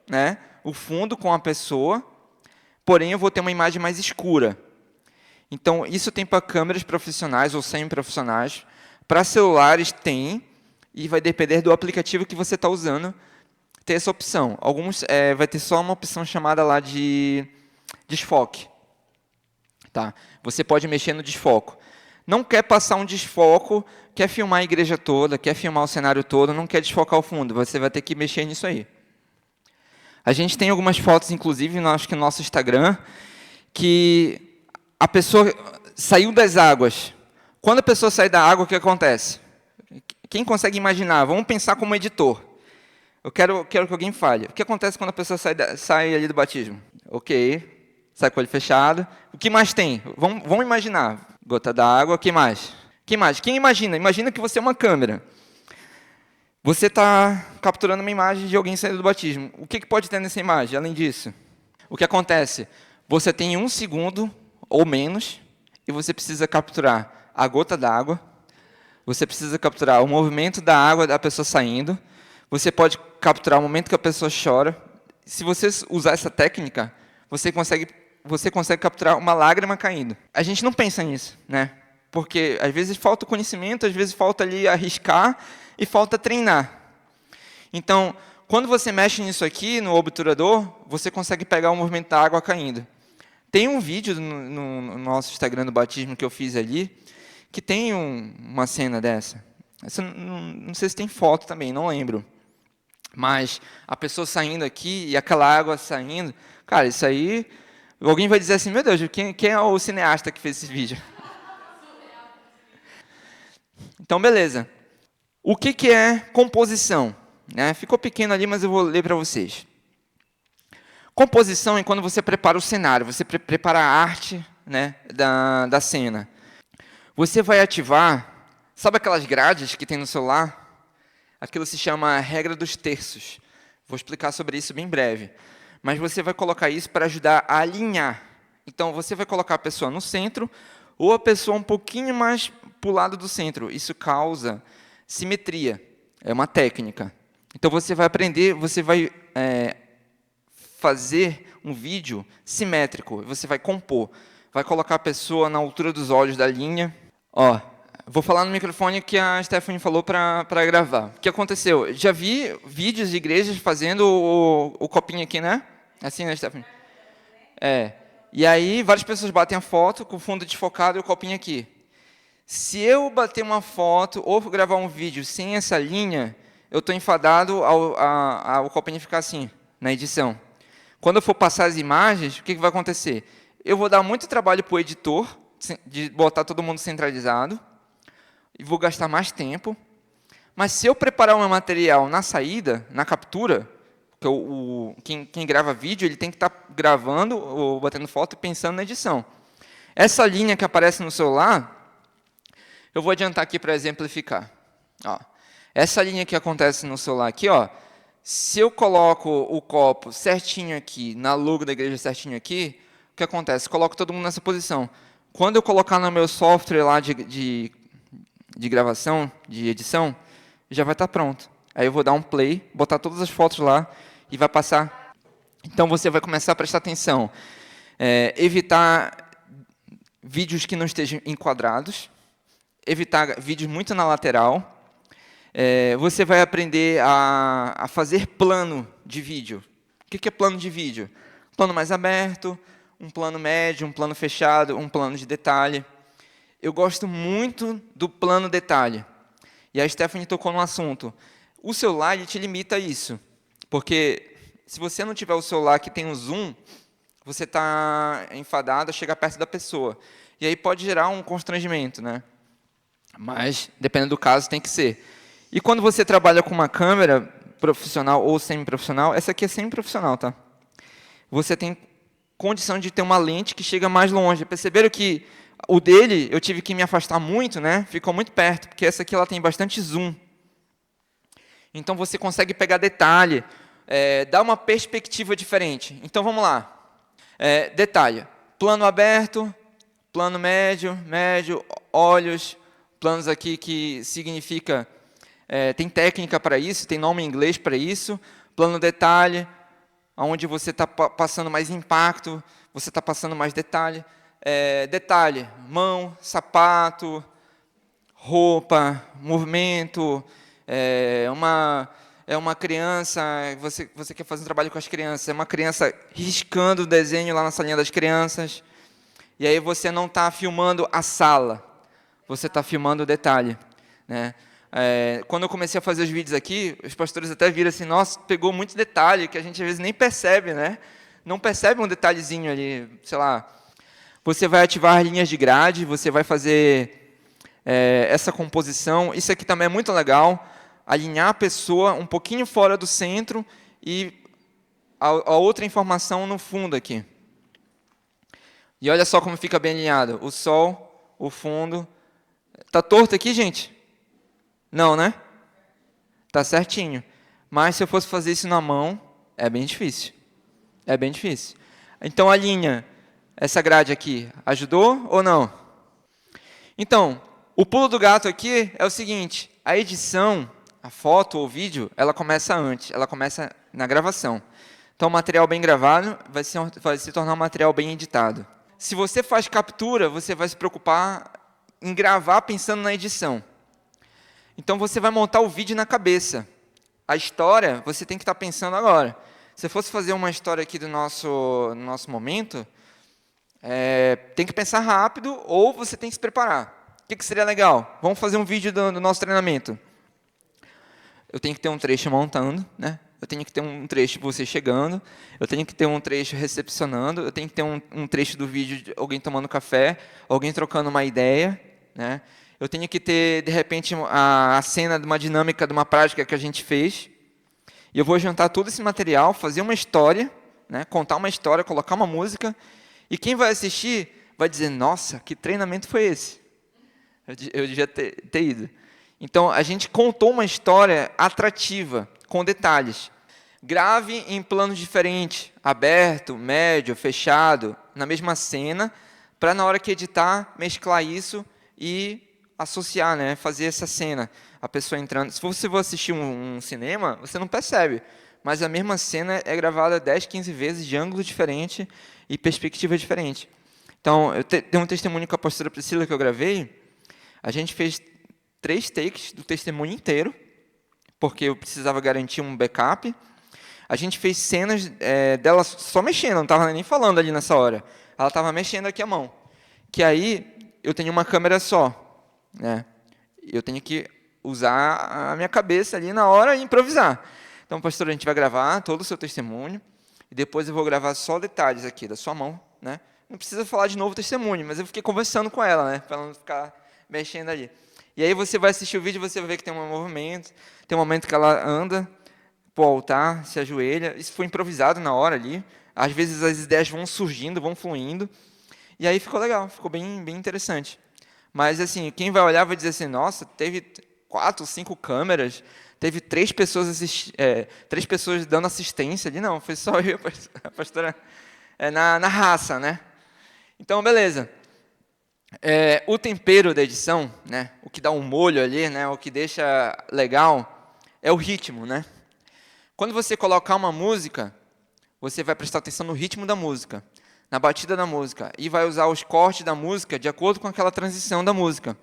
[SPEAKER 4] né? O fundo com a pessoa, porém, eu vou ter uma imagem mais escura. Então, isso tem para câmeras profissionais ou semi-profissionais. Para celulares, tem, e vai depender do aplicativo que você está usando, ter essa opção. Alguns vai ter só uma opção chamada lá de desfoque. Tá? Você pode mexer no desfoco. Não quer passar um desfoco, quer filmar a igreja toda, quer filmar o cenário todo, não quer desfocar o fundo, você vai ter que mexer nisso aí. A gente tem algumas fotos, inclusive, acho que no nosso Instagram, que a pessoa saiu das águas. Quando a pessoa sai da água, o que acontece? Quem consegue imaginar? Vamos pensar como editor. Eu quero que alguém fale. O que acontece quando a pessoa sai ali do batismo? Ok, sai com o olho fechado. O que mais tem? Vamos imaginar. Gota d'água, o que mais? Quem imagina? Imagina que você é uma câmera. Você está capturando uma imagem de alguém saindo do batismo. O que pode ter nessa imagem, além disso? O que acontece? Você tem 1 segundo ou menos e você precisa capturar a gota d'água, você precisa capturar o movimento da água da pessoa saindo, você pode capturar o momento que a pessoa chora. Se você usar essa técnica, você consegue capturar uma lágrima caindo. A gente não pensa nisso, né? Porque às vezes falta conhecimento, às vezes falta ali arriscar e falta treinar. Então, quando você mexe nisso aqui, no obturador, você consegue pegar o movimento da água caindo. Tem um vídeo no nosso Instagram do batismo que eu fiz ali, que tem uma cena dessa. Essa, não sei se tem foto também, não lembro. Mas a pessoa saindo aqui e aquela água saindo, cara, isso aí... Alguém vai dizer assim, meu Deus, quem é o cineasta que fez esse vídeo? Então, beleza. O que é composição? Ficou pequeno ali, mas eu vou ler para vocês. Composição é quando você prepara o cenário, você prepara a arte, né, da cena. Você vai ativar, sabe aquelas grades que tem no celular? Aquilo se chama regra dos terços. Vou explicar sobre isso bem breve. Mas você vai colocar isso para ajudar a alinhar. Então, você vai colocar a pessoa no centro ou a pessoa um pouquinho mais para o lado do centro. Isso causa simetria. É uma técnica. Então, você vai aprender, você vai fazer um vídeo simétrico. Você vai compor. Vai colocar a pessoa na altura dos olhos da linha. Ó, Vou falar no microfone que a Stephanie falou para gravar. O que aconteceu? Já vi vídeos de igrejas fazendo o copinho aqui, né? Assim, né, Stephanie? É. E aí, várias pessoas batem a foto com o fundo desfocado e o copinho aqui. Se eu bater uma foto ou gravar um vídeo sem essa linha, eu estou enfadado ao copinho ficar assim, na edição. Quando eu for passar as imagens, o que vai acontecer? Eu vou dar muito trabalho para o editor, de botar todo mundo centralizado, e vou gastar mais tempo. Mas se eu preparar o meu material na saída, na captura, porque quem grava vídeo, ele tem que estar gravando ou batendo foto e pensando na edição. Essa linha que aparece no celular, eu vou adiantar aqui para exemplificar. Ó, essa linha que acontece no celular aqui, ó, se eu coloco o copo certinho aqui, na logo da igreja certinho aqui, o que acontece? Coloco todo mundo nessa posição. Quando eu colocar no meu software lá de gravação, de edição, já vai estar pronto. Aí eu vou dar um play, botar todas as fotos lá e vai passar. Então você vai começar a prestar atenção. Evitar vídeos que não estejam enquadrados, evitar vídeos muito na lateral. Você vai aprender a fazer plano de vídeo. O que é plano de vídeo? Plano mais aberto, um plano médio, um plano fechado, um plano de detalhe. Eu gosto muito do plano detalhe. E a Stephanie tocou no assunto. O celular ele te limita a isso. Porque se você não tiver o celular que tem um zoom, você está enfadado a chegar perto da pessoa. E aí pode gerar um constrangimento, né? Mas, dependendo do caso, tem que ser. E quando você trabalha com uma câmera profissional ou semi-profissional, essa aqui é semi-profissional, tá? Você tem condição de ter uma lente que chega mais longe. Perceberam que o dele, eu tive que me afastar muito, né? Ficou muito perto, porque essa aqui ela tem bastante zoom. Então, você consegue pegar detalhe, dar uma perspectiva diferente. Então, vamos lá. Detalhe. Plano aberto, plano médio, olhos, planos aqui que significa... tem técnica para isso, tem nome em inglês para isso. Plano detalhe, onde você está passando mais impacto, você está passando mais detalhe. Detalhe, mão, sapato, roupa, movimento, uma criança, você quer fazer um trabalho com as crianças, é uma criança riscando o desenho lá na salinha das crianças, e aí você não está filmando a sala, você está filmando o detalhe, né? Quando eu comecei a fazer os vídeos aqui, os pastores até viram assim, nossa, pegou muito detalhe, que a gente às vezes nem percebe, né? Não percebe um detalhezinho ali, sei lá. Você vai ativar linhas de grade, você vai fazer essa composição. Isso aqui também é muito legal, alinhar a pessoa um pouquinho fora do centro e a outra informação no fundo aqui. E olha só como fica bem alinhado. O sol, o fundo. Está torto aqui, gente? Não, né? Está certinho. Mas se eu fosse fazer isso na mão, é bem difícil. É bem difícil. Então, a linha, essa grade aqui, ajudou ou não? Então, o pulo do gato aqui é o seguinte, a edição, a foto ou vídeo, ela começa antes, ela começa na gravação. Então, o material bem gravado vai se tornar um material bem editado. Se você faz captura, você vai se preocupar em gravar pensando na edição. Então, você vai montar o vídeo na cabeça. A história, você tem que estar pensando agora. Se eu fosse fazer uma história aqui do nosso momento, tem que pensar rápido ou você tem que se preparar. O que seria legal? Vamos fazer um vídeo do nosso treinamento. Eu tenho que ter um trecho montando, né? Eu tenho que ter um trecho de você chegando, eu tenho que ter um trecho recepcionando, eu tenho que ter um trecho do vídeo de alguém tomando café, alguém trocando uma ideia, né? Eu tenho que ter, de repente, a cena de uma dinâmica, de uma prática que a gente fez. E eu vou juntar todo esse material, fazer uma história, né, contar uma história, colocar uma música. E quem vai assistir vai dizer, nossa, que treinamento foi esse? Eu devia ter ido. Então, a gente contou uma história atrativa, com detalhes. Grave em planos diferentes, aberto, médio, fechado, na mesma cena, para na hora que editar, mesclar isso e associar, né? Fazer essa cena, a pessoa entrando. Se você for assistir um cinema, você não percebe, mas a mesma cena é gravada 10, 15 vezes de ângulo diferente e perspectiva diferente. Então, eu tenho um testemunho com a pastora Priscila que eu gravei. A gente fez 3 takes do testemunho inteiro, porque eu precisava garantir um backup. A gente fez cenas dela só mexendo, não estava nem falando ali nessa hora. Ela estava mexendo aqui a mão. Que aí eu tenho uma câmera só, né? Eu tenho que usar a minha cabeça ali na hora e improvisar. Então, pastor, a gente vai gravar todo o seu testemunho e depois eu vou gravar só detalhes aqui da sua mão, né? Não precisa falar de novo o testemunho, mas eu fiquei conversando com ela, né? Para ela não ficar mexendo ali. E aí você vai assistir o vídeo e você vai ver que tem um movimento, tem um momento que ela anda para o altar, se ajoelha. Isso foi improvisado na hora ali. Às vezes as ideias vão surgindo, vão fluindo. E aí ficou legal, ficou bem interessante. Mas, assim, quem vai olhar vai dizer assim, nossa, teve 4, 5 câmeras, teve 3 pessoas, 3 pessoas dando assistência ali. Não, foi só eu e a pastora na raça, né? Então, beleza. O tempero da edição, né, o que dá um molho ali, né, o que deixa legal, é o ritmo, né? Quando você colocar uma música, você vai prestar atenção no ritmo da música, na batida da música, e vai usar os cortes da música de acordo com aquela transição da música.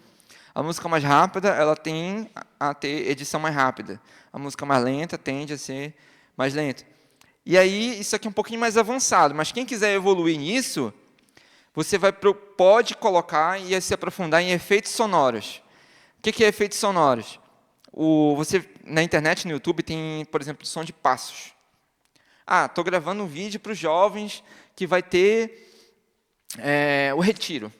[SPEAKER 4] A música mais rápida, ela tem a ter edição mais rápida. A música mais lenta tende a ser mais lenta. E aí, isso aqui é um pouquinho mais avançado, mas quem quiser evoluir nisso, você pode colocar e se aprofundar em efeitos sonoros. O que é efeitos sonoros? Você, na internet, no YouTube, tem, por exemplo, som de passos. Estou gravando um vídeo para os jovens que vai ter o retiro.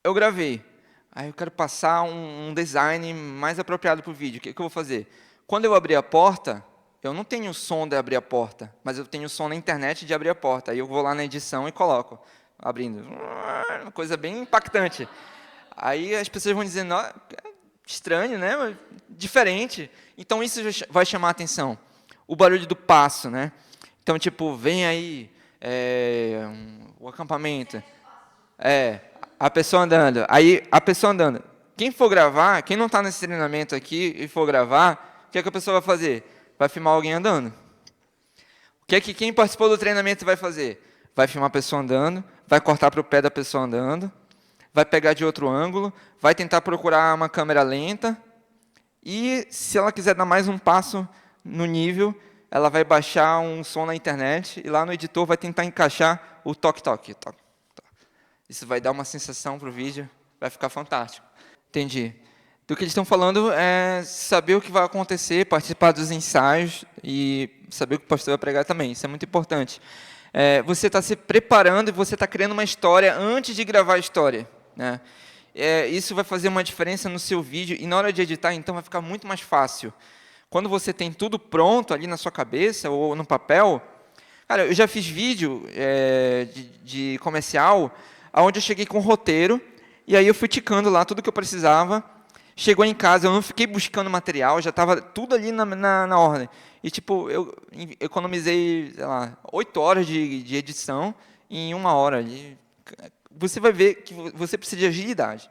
[SPEAKER 4] Eu gravei. Aí eu quero passar um design mais apropriado para o vídeo. O que eu vou fazer? Quando eu abrir a porta, eu não tenho o som de abrir a porta, mas eu tenho o som na internet de abrir a porta. Aí eu vou lá na edição e coloco, abrindo. Uma coisa bem impactante. Aí as pessoas vão dizer, estranho, né? Diferente. Então isso vai chamar a atenção. O barulho do passo, né? Então, tipo, vem aí o acampamento. A pessoa andando. Aí, a pessoa andando. Quem for gravar, quem não está nesse treinamento aqui e for gravar, o que a pessoa vai fazer? Vai filmar alguém andando. O que quem participou do treinamento vai fazer? Vai filmar a pessoa andando, vai cortar para o pé da pessoa andando, vai pegar de outro ângulo, vai tentar procurar uma câmera lenta, e se ela quiser dar mais um passo no nível, ela vai baixar um som na internet, e lá no editor vai tentar encaixar o toque-toque. Isso vai dar uma sensação para o vídeo, vai ficar fantástico. Entendi. Do que eles estão falando é saber o que vai acontecer, participar dos ensaios e saber o que o pastor vai pregar também. Isso é muito importante. Você está se preparando e você está criando uma história antes de gravar a história, né? Isso vai fazer uma diferença no seu vídeo e na hora de editar, então, vai ficar muito mais fácil. Quando você tem tudo pronto ali na sua cabeça ou no papel... Cara, eu já fiz vídeo de comercial onde eu cheguei com um roteiro e aí eu fui ticando lá tudo que eu precisava. Chegou em casa, eu não fiquei buscando material, já estava tudo ali na ordem. E, tipo, eu economizei, sei lá, 8 horas de edição em 1 hora. Você vai ver que você precisa de agilidade.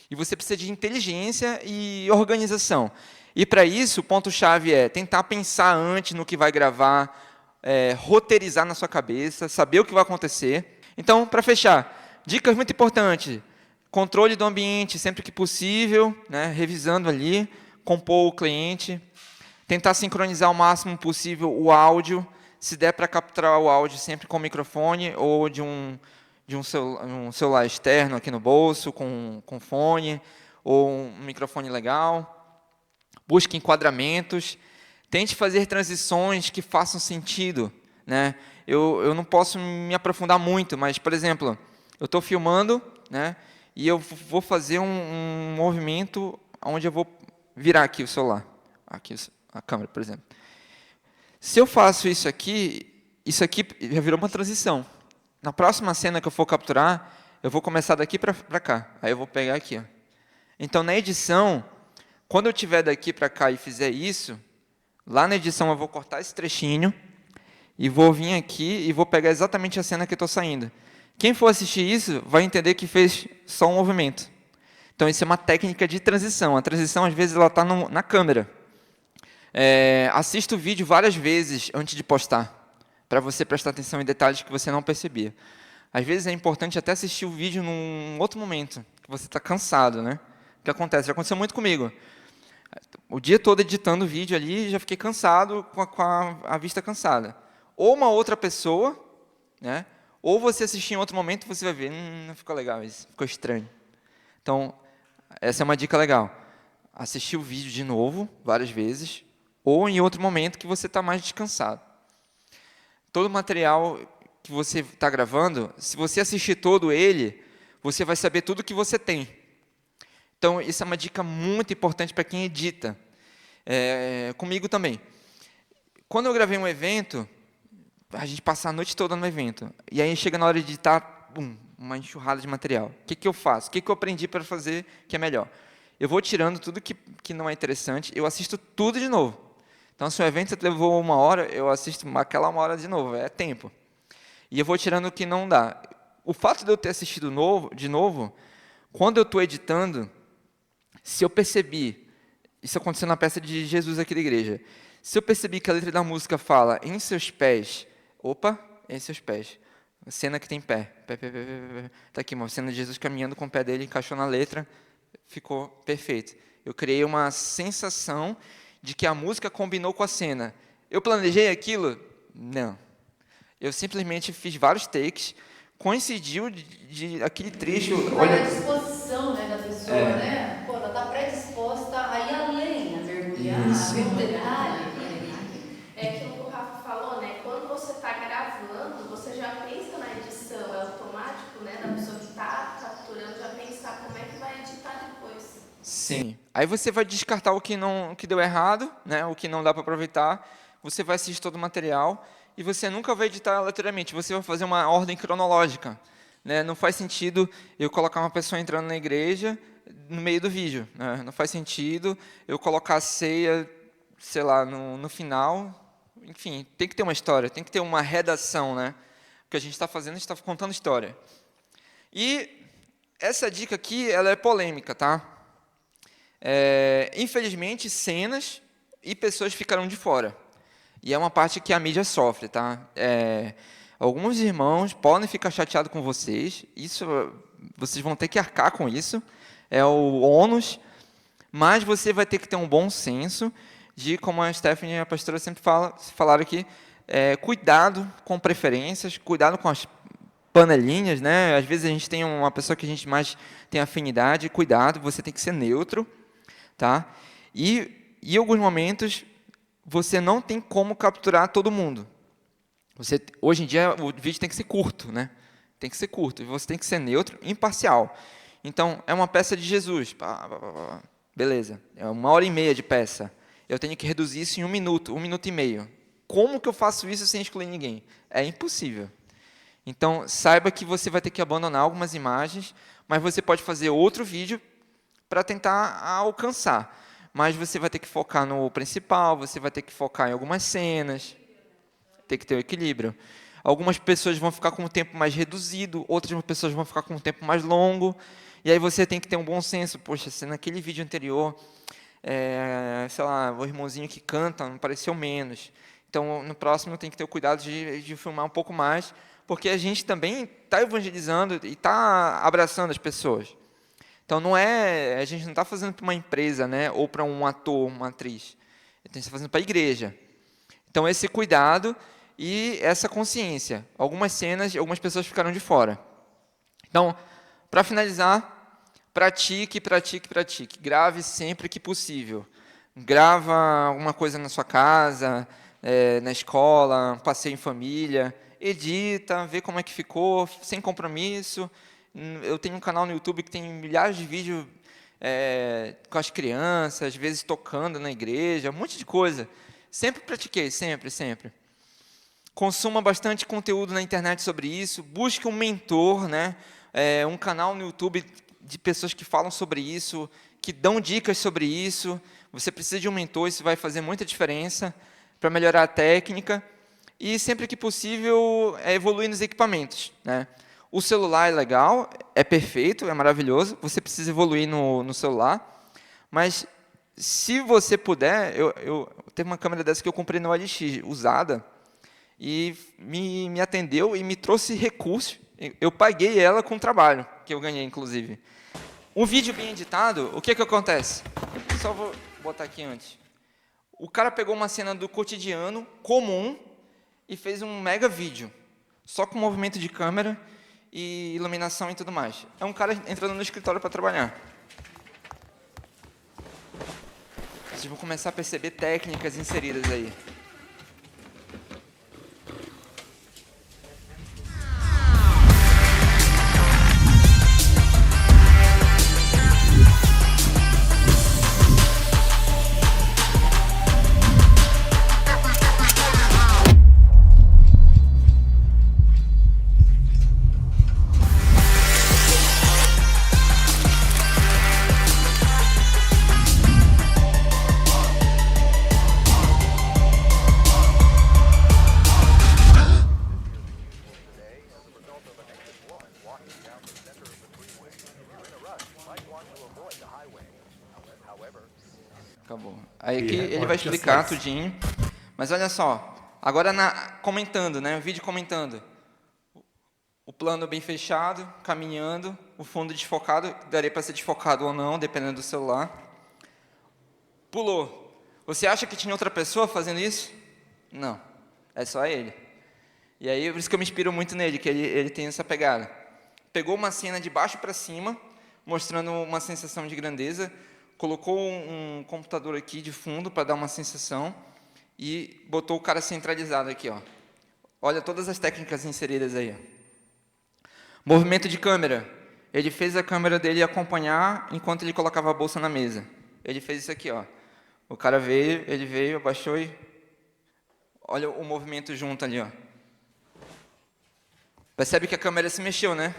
[SPEAKER 4] E você precisa de inteligência e organização. E, para isso, o ponto-chave é tentar pensar antes no que vai gravar, roteirizar na sua cabeça, saber o que vai acontecer. Então, para fechar, dicas muito importantes. Controle do ambiente sempre que possível, né, revisando ali, compor o cliente, tentar sincronizar o máximo possível o áudio, se der para capturar o áudio sempre com microfone ou de um celular externo aqui no bolso, com fone, ou um microfone legal. Busque enquadramentos, tente fazer transições que façam sentido, né? Eu não posso me aprofundar muito, mas, por exemplo, eu estou filmando, né? E eu vou fazer um movimento onde eu vou virar aqui o celular. Aqui a câmera, por exemplo. Se eu faço isso aqui já virou uma transição. Na próxima cena que eu for capturar, eu vou começar daqui para cá. Aí eu vou pegar aqui. Ó. Então, na edição, quando eu estiver daqui para cá e fizer isso, lá na edição eu vou cortar esse trechinho e vou vir aqui e vou pegar exatamente a cena que eu estou saindo. Quem for assistir isso vai entender que fez só um movimento. Então, isso é uma técnica de transição. A transição, às vezes, ela está na câmera. Assista o vídeo várias vezes antes de postar, para você prestar atenção em detalhes que você não percebia. Às vezes, é importante até assistir o vídeo num outro momento, que você está cansado, né? O que acontece? Já aconteceu muito comigo. O dia todo editando o vídeo ali, já fiquei cansado, com a vista cansada. Ou uma outra pessoa, né? Ou você assistir em outro momento, você vai ver, não ficou legal isso, ficou estranho. Então, essa é uma dica legal. Assistir o vídeo de novo, várias vezes, ou em outro momento que você está mais descansado. Todo material que você está gravando, se você assistir todo ele, você vai saber tudo que você tem. Então, isso é uma dica muito importante para quem edita. Comigo também. Quando eu gravei um evento, a gente passa a noite toda no evento. E aí chega na hora de editar, uma enxurrada de material. O que eu faço? O que eu aprendi para fazer que é melhor? Eu vou tirando tudo que não é interessante, eu assisto tudo de novo. Então, se o evento levou 1 hora, eu assisto aquela 1 hora de novo, é tempo. E eu vou tirando o que não dá. O fato de eu ter assistido de novo, quando eu estou editando, se eu percebi, isso aconteceu na peça de Jesus aqui da igreja, se eu percebi que a letra da música fala em seus pés, em seus pés, cena que tem pé, está aqui uma cena de Jesus caminhando com o pé dele, encaixou na letra, ficou perfeito. Eu criei uma sensação de que a música combinou com a cena. Eu planejei aquilo? Não. Eu simplesmente fiz vários takes, coincidiu de aquele trecho.
[SPEAKER 3] Vai da disposição, né, da pessoa, né? Pô, ela está predisposta a ir além, a mergulhar, a ver um detalhe.
[SPEAKER 2] É aquilo que o Rafa falou, né? Quando você está gravando, você já pensa na edição, é automático, né? Da pessoa que está capturando, já pensar como é que vai editar depois.
[SPEAKER 4] Sim. Aí você vai descartar o que deu errado, né? O que não dá para aproveitar. Você vai assistir todo o material e você nunca vai editar aleatoriamente. Você vai fazer uma ordem cronológica, né? Não faz sentido eu colocar uma pessoa entrando na igreja no meio do vídeo, né? Não faz sentido eu colocar a ceia, sei lá, no final. Enfim, tem que ter uma história, tem que ter uma redação, né? O que a gente está fazendo, a gente está contando história. E essa dica aqui, ela é polêmica, tá? Infelizmente, cenas e pessoas ficaram de fora. E é uma parte que a mídia sofre, tá? Alguns irmãos podem ficar chateados com vocês, vocês vão ter que arcar com isso, é o ônus, mas você vai ter que ter um bom senso de, como a Stephanie e a pastora sempre falaram aqui, cuidado com preferências, cuidado com as panelinhas, né? Às vezes a gente tem uma pessoa que a gente mais tem afinidade, cuidado, você tem que ser neutro, tá? E em alguns momentos você não tem como capturar todo mundo. Hoje em dia o vídeo tem que ser curto, né? Tem que ser curto, e você tem que ser neutro, imparcial. Então, é uma peça de Jesus, beleza, é 1h30 de peça. Eu tenho que reduzir isso em 1 minuto, 1 minuto e meio. Como que eu faço isso sem excluir ninguém? É impossível. Então, saiba que você vai ter que abandonar algumas imagens, mas você pode fazer outro vídeo para tentar alcançar. Mas você vai ter que focar no principal, você vai ter que focar em algumas cenas, tem que ter o equilíbrio. Algumas pessoas vão ficar com um tempo mais reduzido, outras pessoas vão ficar com um tempo mais longo, e aí você tem que ter um bom senso. Poxa, se naquele vídeo anterior, sei lá, o irmãozinho que canta não pareceu menos. Então, no próximo, tem que ter o cuidado de filmar um pouco mais, porque a gente também está evangelizando e está abraçando as pessoas. Então, a gente não está fazendo para uma empresa, né, ou para um ator, uma atriz. A gente está fazendo para a igreja. Então, esse cuidado e essa consciência. Algumas cenas, algumas pessoas ficaram de fora. Então, para finalizar, pratique. Grave sempre que possível. Grava alguma coisa na sua casa, na escola, um passeio em família. Edita, vê como é que ficou, sem compromisso. Eu tenho um canal no YouTube que tem milhares de vídeos com as crianças, às vezes tocando na igreja, um monte de coisa. Sempre pratiquei, sempre. Consuma bastante conteúdo na internet sobre isso. Busque um mentor, né? Um canal no YouTube de pessoas que falam sobre isso, que dão dicas sobre isso. Você precisa de um mentor, isso vai fazer muita diferença para melhorar a técnica. E, sempre que possível, evoluir nos equipamentos, né? O celular é legal, é perfeito, é maravilhoso. Você precisa evoluir no celular. Mas, se você puder, eu teve uma câmera dessa que eu comprei no OLX, usada, e me atendeu e me trouxe recursos. Eu paguei ela com trabalho, que eu ganhei, inclusive. Um vídeo bem editado, o que acontece? Só vou botar aqui antes. O cara pegou uma cena do cotidiano comum e fez um mega vídeo, só com movimento de câmera e iluminação e tudo mais. É um cara entrando no escritório para trabalhar. Vocês vão começar a perceber técnicas inseridas aí. Acabou. Aí aqui ele vai explicar tudinho. Mas olha só, agora comentando, né? O vídeo comentando. O plano bem fechado, caminhando, o fundo desfocado, daria para ser desfocado ou não, dependendo do celular. Pulou. Você acha que tinha outra pessoa fazendo isso? Não, é só ele. E aí, por isso que eu me inspiro muito nele, que ele tem essa pegada. Pegou uma cena de baixo para cima, mostrando uma sensação de grandeza, colocou um computador aqui de fundo para dar uma sensação e botou o cara centralizado aqui, ó. Olha todas as técnicas inseridas aí. Movimento de câmera. Ele fez a câmera dele acompanhar enquanto ele colocava a bolsa na mesa. Ele fez isso aqui, ó. O cara veio, ele veio, abaixou e... Olha o movimento junto ali, ó. Percebe que a câmera se mexeu, né?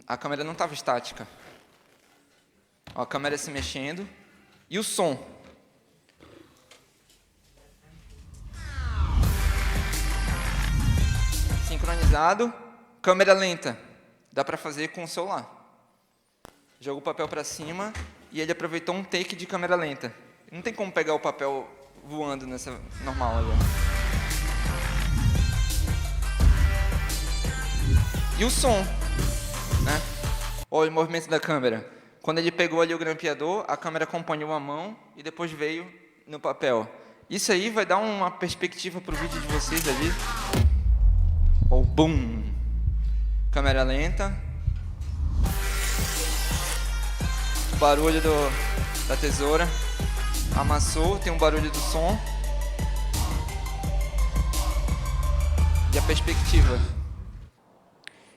[SPEAKER 4] A câmera não estava estática. Ó, a câmera se mexendo. E o som. Sincronizado. Câmera lenta. Dá para fazer com o celular. Jogou o papel para cima e ele aproveitou um take de câmera lenta. Não tem como pegar o papel voando nessa normal ali. E o som, né? Olha o movimento da câmera. Quando ele pegou ali o grampeador, a câmera acompanhou a mão e depois veio no papel. Isso aí vai dar uma perspectiva para o vídeo de vocês ali. Oh, boom! Câmera lenta. Barulho da tesoura. Amassou, tem um barulho do som. E a perspectiva.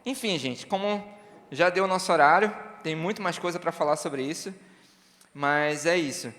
[SPEAKER 4] Enfim, gente, como já deu o nosso horário, tem muito mais coisa para falar sobre isso, mas é isso.